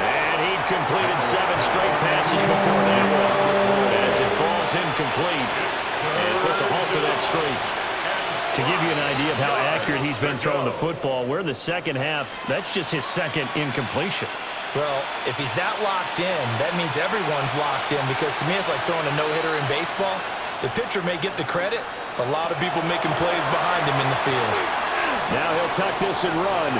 And he'd completed 7 straight passes before that one. As it falls incomplete. And puts a halt to that streak. To give you an idea of how accurate he's been throwing the football, we're in the second half. That's just his 2nd incompletion. Well, if he's that locked in, that means everyone's locked in, because to me it's like throwing a no-hitter in baseball. The pitcher may get the credit, but a lot of people making plays behind him in the field. Now he'll tuck this and run.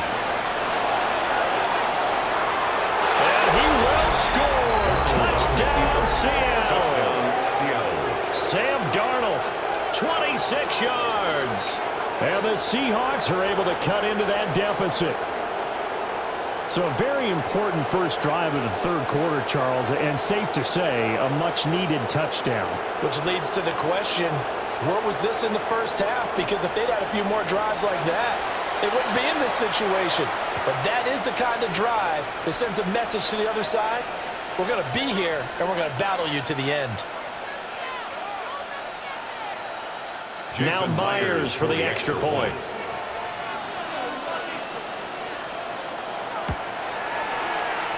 And he will score. Touchdown, Seattle. Sam Darnold, 26 yards. And the Seahawks are able to cut into that deficit. So a very important first drive of the 3rd quarter, Charles, and safe to say, a much-needed touchdown. Which leads to the question, where was this in the first half? Because if they'd had a few more drives like that, they wouldn't be in this situation. But that is the kind of drive that sends a message to the other side. We're going to be here, and we're going to battle you to the end. Now Myers for the extra point.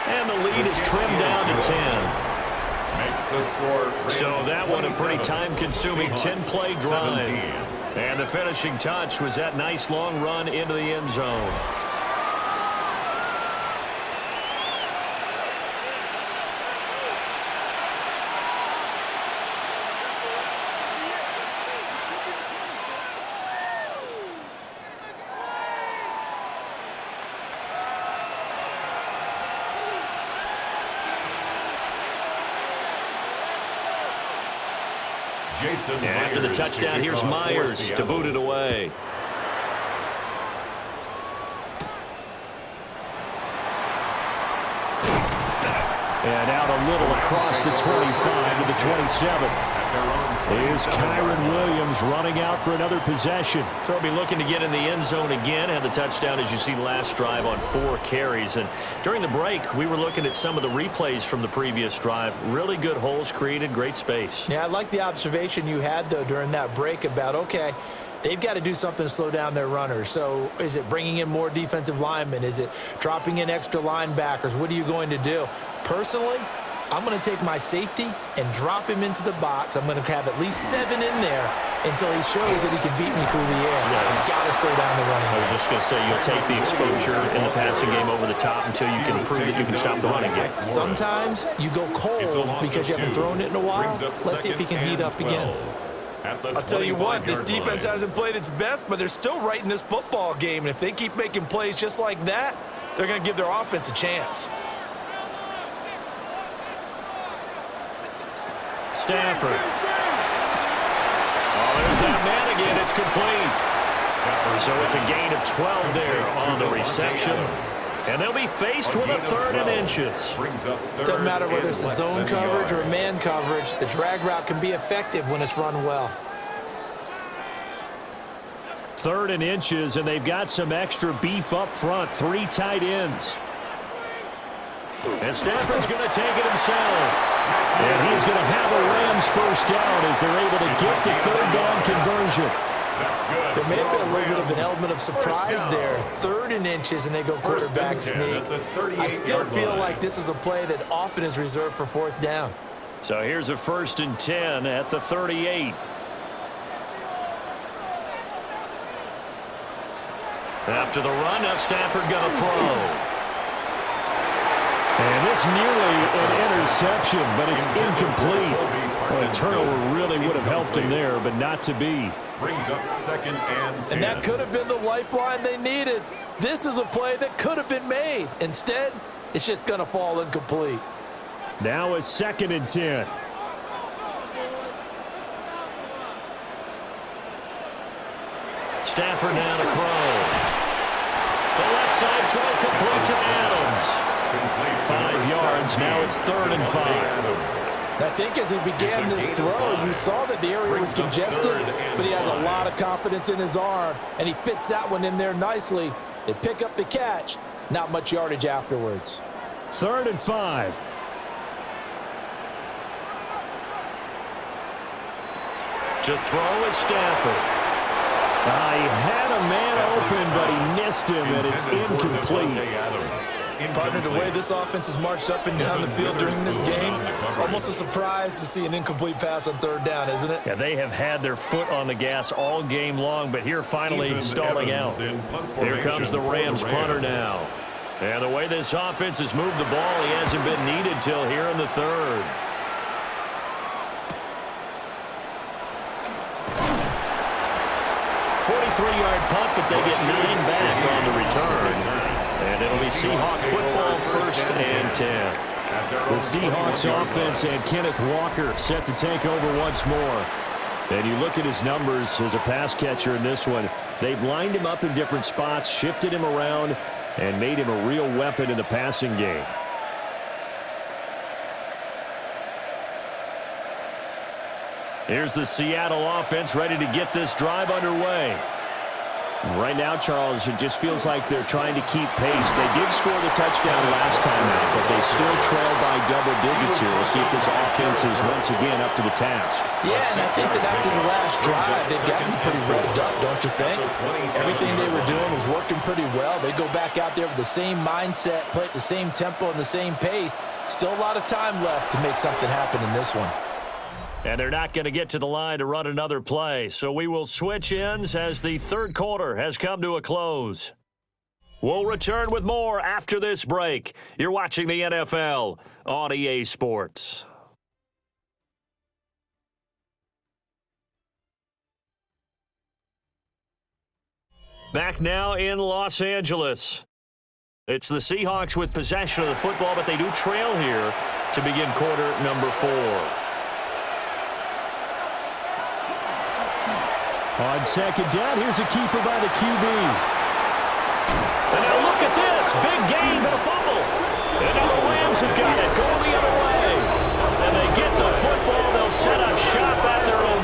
And the lead is trimmed down to 10. Makes the score. So that one a pretty time-consuming 10-play drive. And the finishing touch was that nice long run into the end zone. And after the touchdown, here's Myers to boot it away. And out a little across the 25 to the 27. is Kyron Williams running out for another possession. They'll be looking to get in the end zone again. Had the touchdown, as you see, last drive on 4 carries. And during the break, we were looking at some of the replays from the previous drive. Really good holes created, great space. Yeah, I like the observation you had, though, during that break about, okay, they've got to do something to slow down their runners. So is it bringing in more defensive linemen? Is it dropping in extra linebackers? What are you going to do? Personally, I'm going to take my safety and drop him into the box. I'm going to have at least 7 in there until he shows that he can beat me through the air. You've got to slow down the running game. I was just going to say, you'll take the exposure in the passing game over the top until you can prove that you can stop the running game. Sometimes you go cold because you haven't thrown it in a while. Let's see if he can heat up again. I'll tell you what, this defense hasn't played its best, but they're still right in this football game. And if they keep making plays just like that, they're going to give their offense a chance. Stafford. Oh, there's that man again. It's complete. So it's a gain of 12 there on the reception. And they'll be faced with a 3rd and inches. Doesn't matter whether it's a zone coverage or a man coverage, the drag route can be effective when it's run well. 3rd and inches, and they've got some extra beef up front. 3 tight ends. And Stafford's going to take it himself. And he's going to have a Rams first down as they're able to get the 3rd down conversion. There may have been a little bit of an element of surprise there. 3rd and inches, and they go quarterback sneak. I still feel like this is a play that often is reserved for 4th down. So here's a 1st and 10 at the 38. After the run, now Stafford going to throw. And it's nearly an interception, but it's incomplete. Well, a turnover really would have helped him there, but not to be. Brings up 2nd and 10. And that could have been the lifeline they needed. This is a play that could have been made. Instead, it's just going to fall incomplete. Now a 2nd and 10. Stafford now to throw. The left side throw complete to Adams. 5 yards. Now it's 3rd and 5. I think as he began this throw, you saw that the area was congested, but he has a lot of confidence in his arm, and he fits that one in there nicely. They pick up the catch. Not much yardage afterwards. 3rd and 5. To throw is Stafford. He had a man open, but he missed him, and it's incomplete. Partner, the way this offense has marched up and down the field during this game, it's almost a surprise to see an incomplete pass on 3rd down, isn't it? Yeah, they have had their foot on the gas all game long, but here finally stalling out. Here comes the Rams punter now. And the way this offense has moved the ball, he hasn't been needed till here in the 3rd. Yard punt, but they get 9 back on the return. And it'll be Seahawk football, 1st and 10. The Seahawks offense and Kenneth Walker set to take over once more. And you look at his numbers as a pass catcher in this one. They've lined him up in different spots, shifted him around, and made him a real weapon in the passing game. Here's the Seattle offense ready to get this drive underway. Right now, Charles, it just feels like they're trying to keep pace. They did score the touchdown last time out, but they still trail by double digits here. We'll see if this offense is once again up to the task. Yeah, and I think that after the last drive, they've gotten pretty revved up, don't you think? Everything they were doing was working pretty well. They go back out there with the same mindset, play at the same tempo and the same pace. Still a lot of time left to make something happen in this one. And they're not going to get to the line to run another play. So we will switch ends as the 3rd quarter has come to a close. We'll return with more after this break. You're watching the NFL on EA Sports. Back now in Los Angeles. It's the Seahawks with possession of the football, but they do trail here to begin quarter number 4. On 2nd down, here's a keeper by the QB. And now look at this. Big gain, but a fumble. And now the Rams have got it. Going the other way. And they get the football. They'll set up shop at their own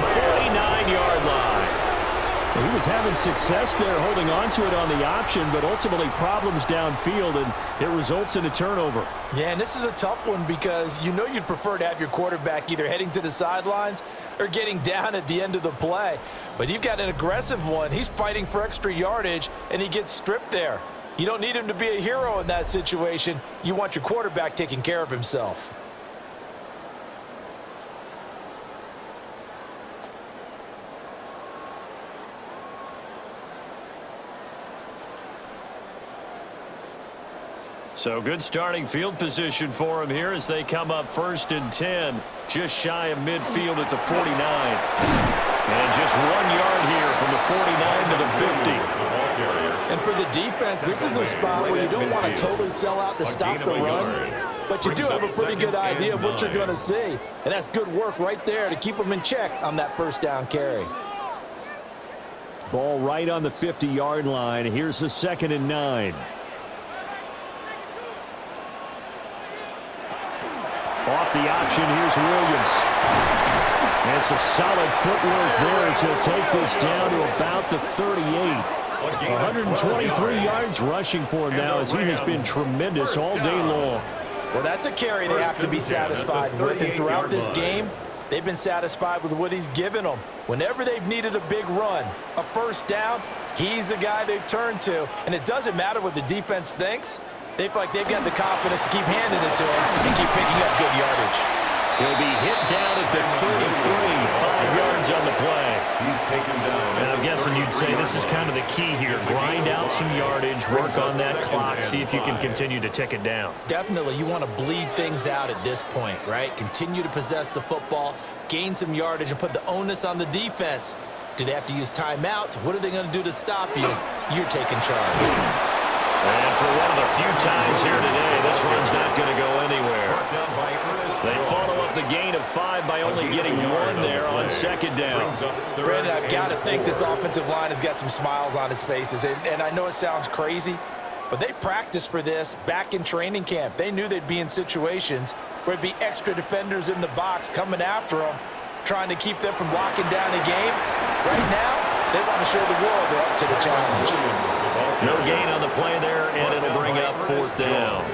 having success there holding on to it on the option, but ultimately problems downfield, and it results in a turnover. Yeah, and this is a tough one because you know you'd prefer to have your quarterback either heading to the sidelines or getting down at the end of the play. But you've got an aggressive one. He's fighting for extra yardage, and he gets stripped there. You don't need him to be a hero in that situation. You want your quarterback taking care of himself. So good starting field position for him here as they come up 1st and 10, just shy of midfield at the 49. And just 1 yard here from the 49 to the 50. And for the defense, this is a spot where you don't want to totally sell out to stop the run, but you do have a pretty good idea of what you're going to see. And that's good work right there to keep them in check on that first down carry. Ball right on the 50-yard line. Here's the 2nd and 9. Off the option, here's Williams. And some solid footwork there as he'll take this down to about the 38. 123 yards rushing for him now as he has been tremendous all day long. Well, that's a carry they have to be satisfied with. And throughout this game, they've been satisfied with what he's given them. Whenever they've needed a big run, a first down, he's the guy they've turned to. And it doesn't matter what the defense thinks. They feel like they've got the confidence to keep handing it to him and keep picking up good yardage. He'll be hit down at the 33, 5 yards on the play. He's taken down. And I'm guessing you'd say this is kind of the key here. Grind out some yardage, work on that clock, see if you can continue to tick it down. Definitely, you want to bleed things out at this point, right? Continue to possess the football, gain some yardage, and put the onus on the defense. Do they have to use timeouts? What are they going to do to stop you? You're taking charge. And for one of the few times here today, this run's not going to go anywhere. They follow up the gain of 5 by only getting 1 there on 2nd down. Brandon, I've got to think this offensive line has got some smiles on its faces. And I know it sounds crazy, but they practiced for this back in training camp. They knew they'd be in situations where it'd be extra defenders in the box coming after them, trying to keep them from locking down a game. Right now, they want to show the world they're up to the challenge. No gain on the play there, and it'll bring up 4th down.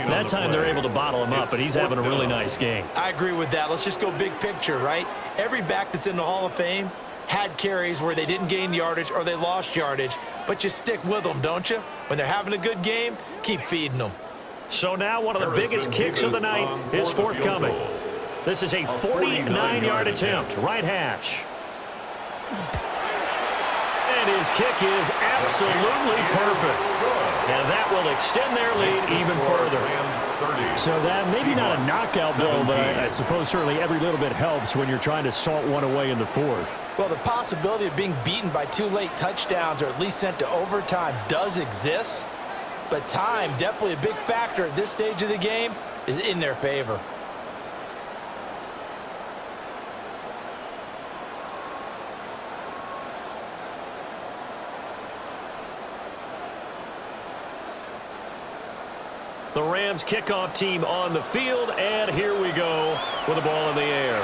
That time they're able to bottle him up, but he's having a really nice game. I agree with that. Let's just go big picture, right? Every back that's in the Hall of Fame had carries where they didn't gain yardage or they lost yardage, but you stick with them, don't you? When they're having a good game, keep feeding them. So now one of the biggest kicks of the night is forthcoming. This is a 49-yard attempt, right hash. And his kick is absolutely perfect. And that will extend their lead even further. So that maybe not a knockout blow, but I suppose certainly every little bit helps when you're trying to salt one away in the 4th. Well, the possibility of being beaten by 2 late touchdowns or at least sent to overtime does exist. But time, definitely a big factor at this stage of the game, is in their favor. The Rams kickoff team on the field, and here we go with the ball in the air.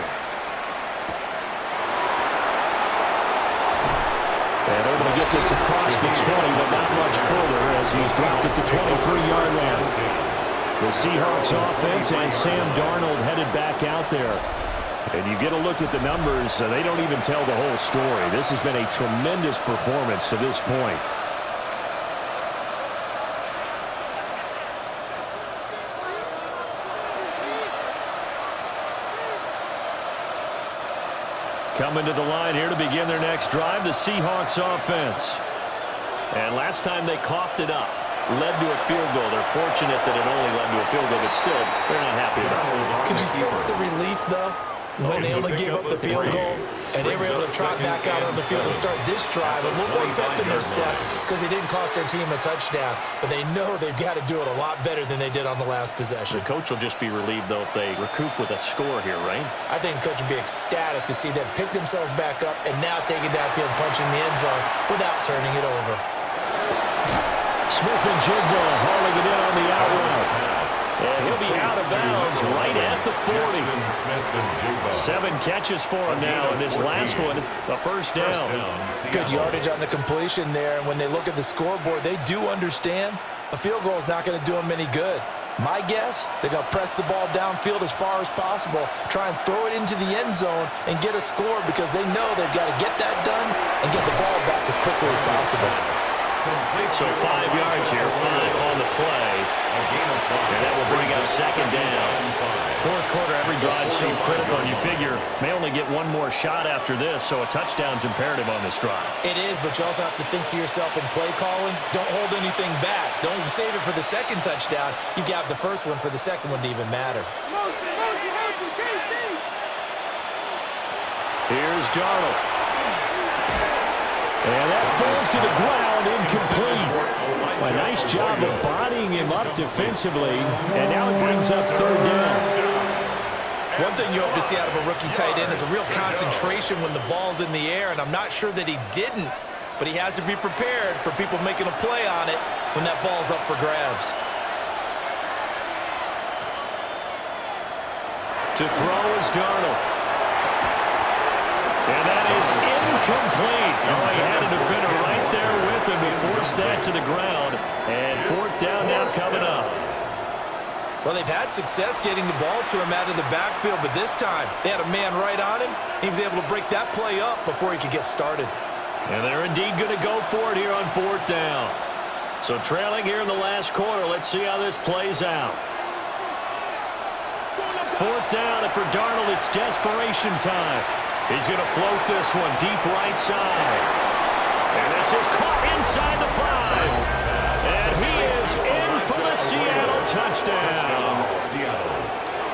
And able to get this across the 20, but not much further as he's dropped at the 23-yard line. The Seahawks offense and Sam Darnold headed back out there. And you get a look at the numbers, they don't even tell the whole story. This has been a tremendous performance to this point. Coming to the line here to begin their next drive, the Seahawks offense. And last time they coughed it up, led to a field goal. They're fortunate that it only led to a field goal, but still, they're not happy about it. Could you sense the relief, though, when they only gave up the field goal and they were able to trot back out on the field and start this drive? A little more pep in their step because they didn't cost their team a touchdown, but they know they've got to do it a lot better than they did on the last possession. The coach will just be relieved, though, if they recoup with a score here, right? I think the coach will be ecstatic to see them pick themselves back up and now take it downfield, punching the end zone without turning it over. Smith and Jigba hauling it in on the out route. And he'll be out of bounds right at the 40. Smith and 7 catches for him now, and this last one, a first down. Good yardage on the completion there, and when they look at the scoreboard, they do understand a field goal is not going to do them any good. My guess, they're going to press the ball downfield as far as possible, try and throw it into the end zone and get a score because they know they've got to get that done and get the ball back as quickly as possible. So 5 yards here, 5 on the play. And that will bring up second down. Fourth quarter, every drive seemed critical, and you figure may only get one more shot after this, so a touchdown's imperative on this drive. It is, but you also have to think to yourself in play calling, don't hold anything back. Don't save it for the second touchdown. You got the first one for the second one to even matter. Here's Darnold. And that falls to the ground, incomplete. A nice job of bodying him up defensively, and now it brings up third down. One thing you hope to see out of a rookie tight end is a real concentration when the ball's in the air, and I'm not sure that he didn't, but he has to be prepared for people making a play on it when that ball's up for grabs. To throw is Darnold. And that is incomplete. Oh, he had a defender right there with him to force that to the ground. And fourth down now coming up. Well, they've had success getting the ball to him out of the backfield, but this time they had a man right on him. He was able to break that play up before he could get started. And they're indeed going to go for it here on fourth down. So trailing here in the last quarter. Let's see how this plays out. Fourth down, and for Darnold, it's desperation time. He's going to float this one deep right side. And this is caught inside the 5. And he is in for the Seattle touchdown.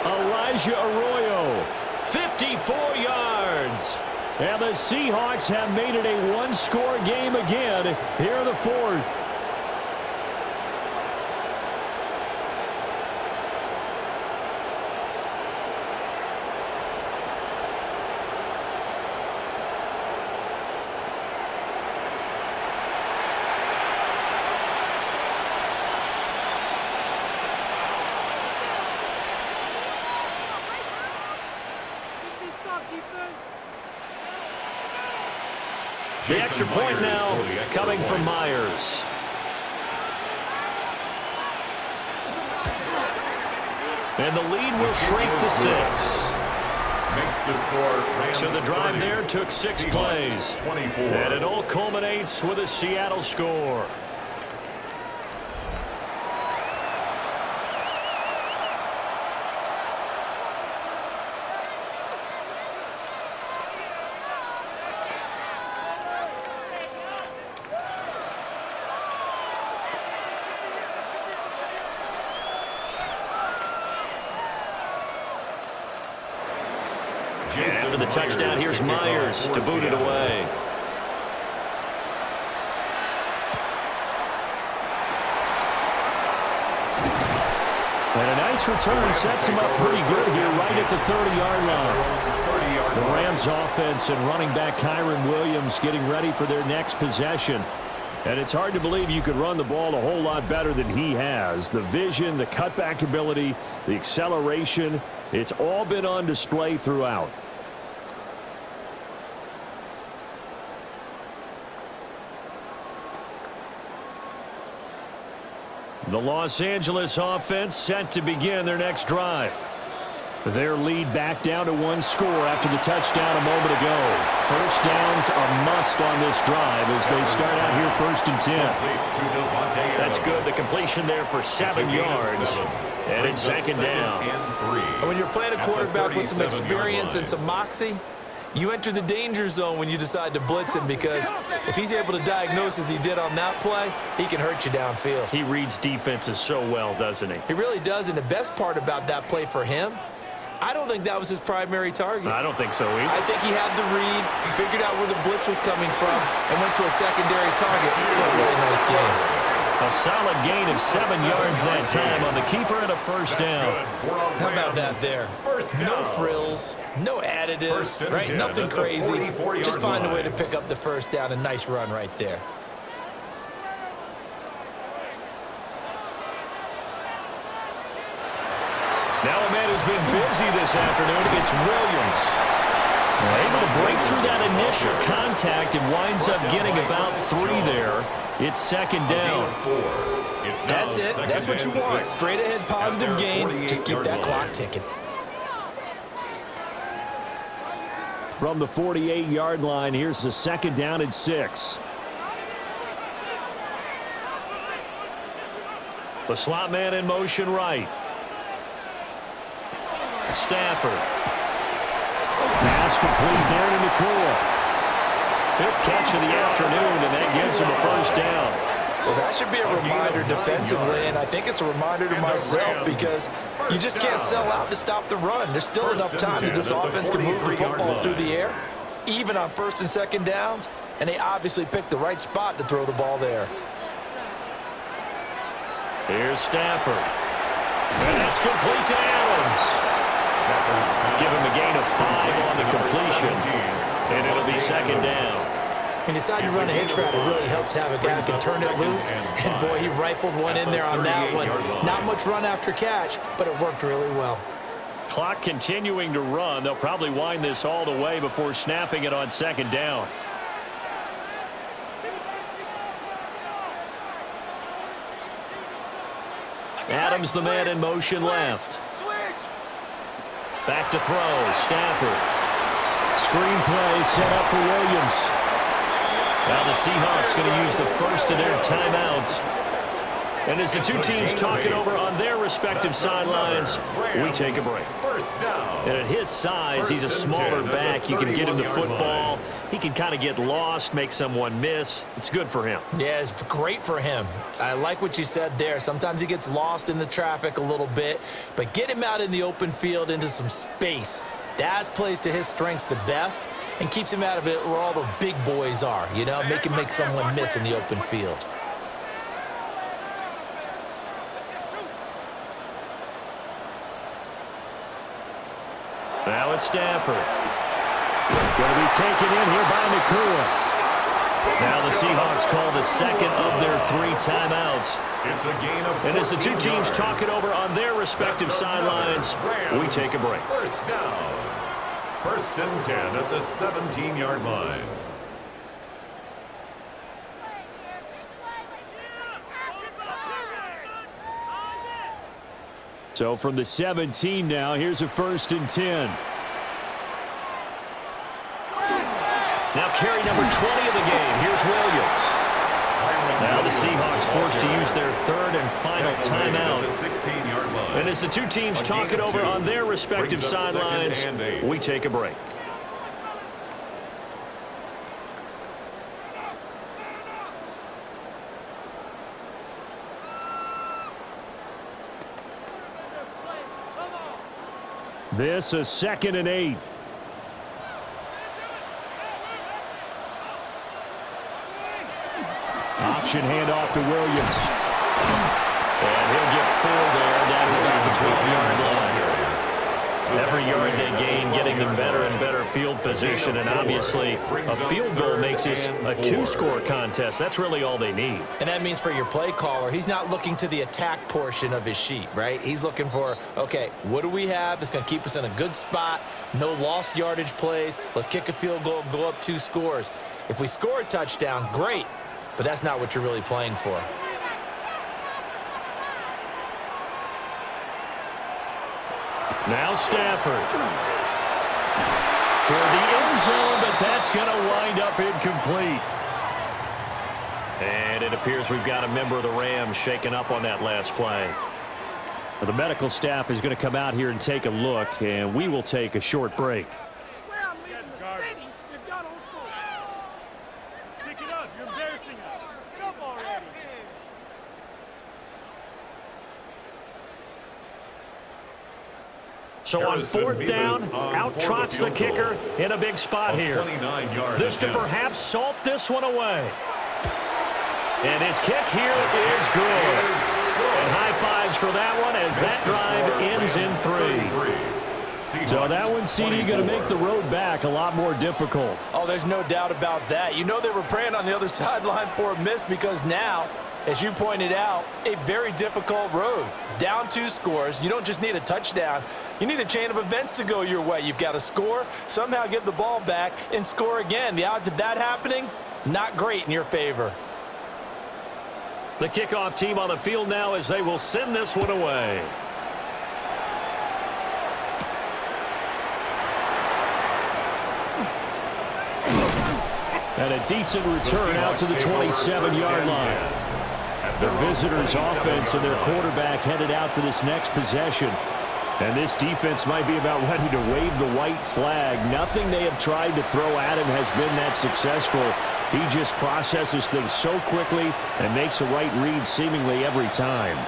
Elijah Arroyo, 54 yards. And the Seahawks have made it a one-score game again here in the fourth. The extra point now coming from Myers. And the lead will shrink to 6. Makes the score. So the drive there took 6 plays. And it all culminates with a Seattle score. After the touchdown, here's Myers to boot it away. And a nice return sets him up pretty good here right at the 30-yard line. The Rams offense and running back Kyron Williams getting ready for their next possession. And it's hard to believe you could run the ball a whole lot better than he has. The vision, the cutback ability, the acceleration, it's all been on display throughout. The Los Angeles offense set to begin their next drive. Their lead back down to 1 score after the touchdown a moment ago. First down's a must on this drive as they start out here 1st and 10. That's good. The completion there for 7 yards. And it's second down. And when you're playing a quarterback with some experience and some moxie, you enter the danger zone when you decide to blitz him, because if he's able to diagnose as he did on that play, he can hurt you downfield. He reads defenses so well, doesn't he? He really does, and the best part about that play for him, I don't think that was his primary target. I don't think so either. I think he had the read, he figured out where the blitz was coming from, and went to a secondary target for a really nice game. A solid gain of 7 yards that time on the keeper and a first down. How about that there? No frills, no additives, right? Nothing crazy. Just find a way to pick up the first down. A nice run right there. has been busy this afternoon. It's Williams. Able to break through that initial contact and winds up getting about 3 there. It's second down. That's it. That's what you want. Straight ahead positive gain. Just keep that clock ticking. From the 48-yard line, here's the second down and 6. The slot man in motion right. Stafford. Pass complete there to Nakua. 5th catch of the afternoon, and that gives him a first down. Well, that should be a reminder defensively, and I think it's a reminder to myself because you just can't sell out to stop the run. There's still enough time that this offense can move the football through the air, even on 1st and 2nd downs, and they obviously picked the right spot to throw the ball there. Here's Stafford. And that's complete to Adams. Give him a gain of 5 on the completion. And it'll be second down. And decide to run a hitch route. It really helps to have a guy who can turn it loose. And, boy, he rifled one in there on that one. Not much run after catch, but it worked really well. Clock continuing to run. They'll probably wind this all the way before snapping it on second down. Adams, the man in motion left. Back to throw. Stafford. Screen play set up for Williams. Now the Seahawks going to use the first of their timeouts. And as the two teams talk it over on their respective sidelines, we take a break. And at his size, he's a smaller back. You can get him the football. He can kind of get lost, make someone miss. It's good for him. Yeah, it's great for him. I like what you said there. Sometimes he gets lost in the traffic a little bit, but get him out in the open field into some space. That plays to his strengths the best and keeps him out of it where all the big boys are, you know, make someone miss in the open field. Now it's Stafford. Going to be taken in here by Nakua. Now the Seahawks call the second of their 3 timeouts. It's a gain of and as the two teams talk it over on their respective sidelines, we take a break. First down. 1st and 10 at the 17-yard line. So from the 17 now, here's a 1st and 10. Now carry number 20 of the game. Here's Williams. Now the Seahawks forced to use their 3rd and final timeout. And as the two teams talk it over on their respective sidelines, we take a break. This is 2nd and 8. Option handoff to Williams. And he'll get 4 there. That'll be the 12-yard line. Every yard they gain, getting them better and better field position. And obviously, a field goal makes this a 2-score contest. That's really all they need. And that means for your play caller, he's not looking to the attack portion of his sheet, right? He's looking for, okay, what do we have that's going to keep us in a good spot? No lost yardage plays. Let's kick a field goal, go up 2 scores. If we score a touchdown, great. But that's not what you're really playing for. Now Stafford. Toward the end zone, but that's going to wind up incomplete. And it appears we've got a member of the Rams shaken up on that last play. Well, the medical staff is going to come out here and take a look, and we will take a short break. So on 4th down, out trots the kicker in a big spot here. This to perhaps salt this one away. And his kick here is good. And high fives for that one as that drive ends in 3. So that one, CD, going to make the road back a lot more difficult. Oh, there's no doubt about that. You know they were praying on the other sideline for a miss because now As you pointed out, a very difficult road. Down 2 scores. You don't just need a touchdown. You need a chain of events to go your way. You've got to score, somehow give the ball back, and score again. The odds of that happening, not great in your favor. The kickoff team on the field now as they will send this one away. And a decent return out to the 27-yard line. The visitors' offense and their quarterback headed out for this next possession. And this defense might be about ready to wave the white flag. Nothing they have tried to throw at him has been that successful. He just processes things so quickly and makes the right read seemingly every time.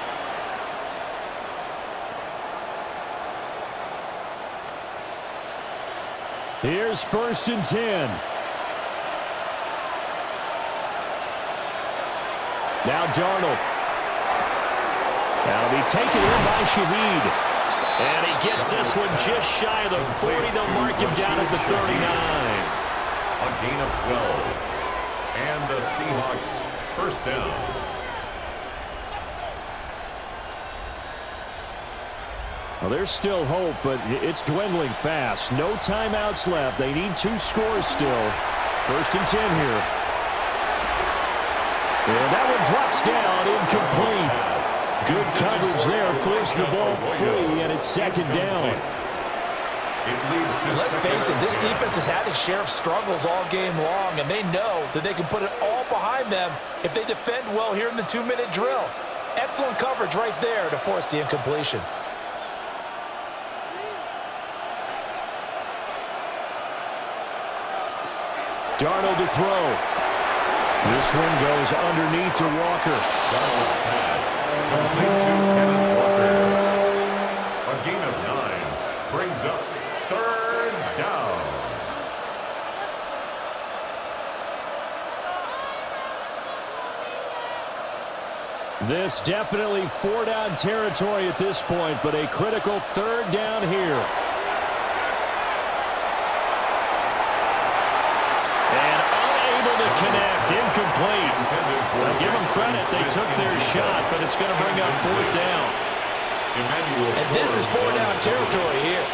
Here's 1st and 10. Now Darnold. That'll be taken in by Shaheed. And he gets this one just shy of the 40. They'll mark him down at the 39. A gain of 12. And the Seahawks first down. Well, there's still hope, but it's dwindling fast. No timeouts left. They need 2 scores still. 1st and 10 here. And that one drops down, incomplete. Good coverage there, forced the ball free, and it's 2nd down. Let's face it, this defense has had its share of struggles all game long, and they know that they can put it all behind them if they defend well here in the 2-minute drill. Excellent coverage right there to force the incompletion. Darnold to throw. This one goes underneath to Walker. Darnold's pass complete to Kenneth Walker. A gain of 9 brings up 3rd down. This definitely 4-down territory at this point, but a critical 3rd down here. Connect, incomplete. Well, give them credit, they took their shot, but it's going to bring up 4th down. And this is 4-down territory here.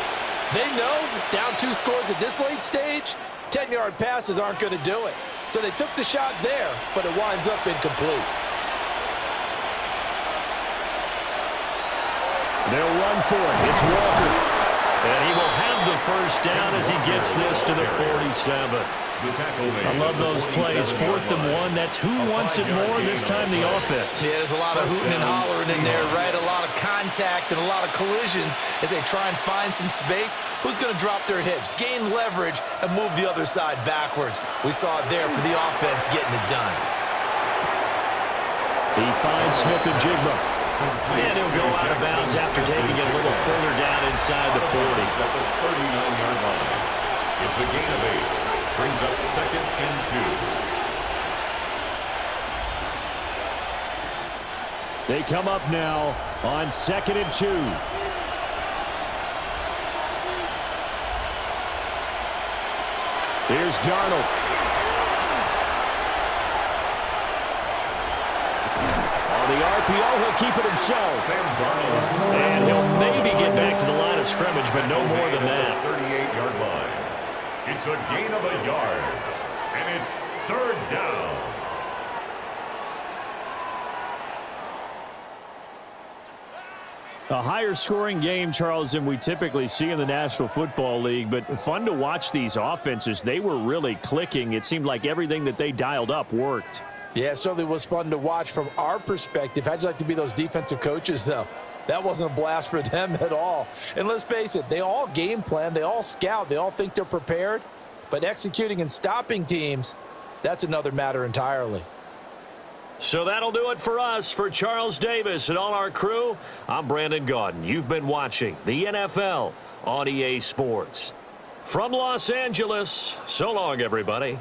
They know down 2 scores at this late stage, 10-yard passes aren't going to do it. So they took the shot there, but it winds up incomplete. They'll run for it. It's Walker. And he will have the 1st down as he gets this to the 47. I love those plays. 4th and 1. That's who wants it more, this time the offense. Yeah, there's a lot of hooting and hollering in there, right? A lot of contact and a lot of collisions as they try and find some space. Who's going to drop their hips, gain leverage, and move the other side backwards? We saw it there for the offense getting it done. He finds Smith and Jigba. And he'll go out of bounds after taking it a little further down inside the 40. At the 39-yard line. It's a gain of 8. Brings up 2nd and 2. They come up now on 2nd and 2. Here's Darnold. On the RPO, he'll keep it himself. Sam Darnold. And he'll maybe get back to the line of scrimmage, but no more than that. 38-yard line. It's a gain of a yard, and it's 3rd down. A higher scoring game, Charles, than we typically see in the National Football League, but fun to watch these offenses. They were really clicking. It seemed like everything that they dialed up worked. Yeah, it certainly was fun to watch from our perspective. How'd you like to be those defensive coaches, though? That wasn't a blast for them at all. And let's face it, they all game plan, they all scout, they all think they're prepared. But executing and stopping teams, that's another matter entirely. So that'll do it for us. For Charles Davis and all our crew, I'm Brandon Gaudin. You've been watching the NFL on EA Sports. From Los Angeles, so long, everybody.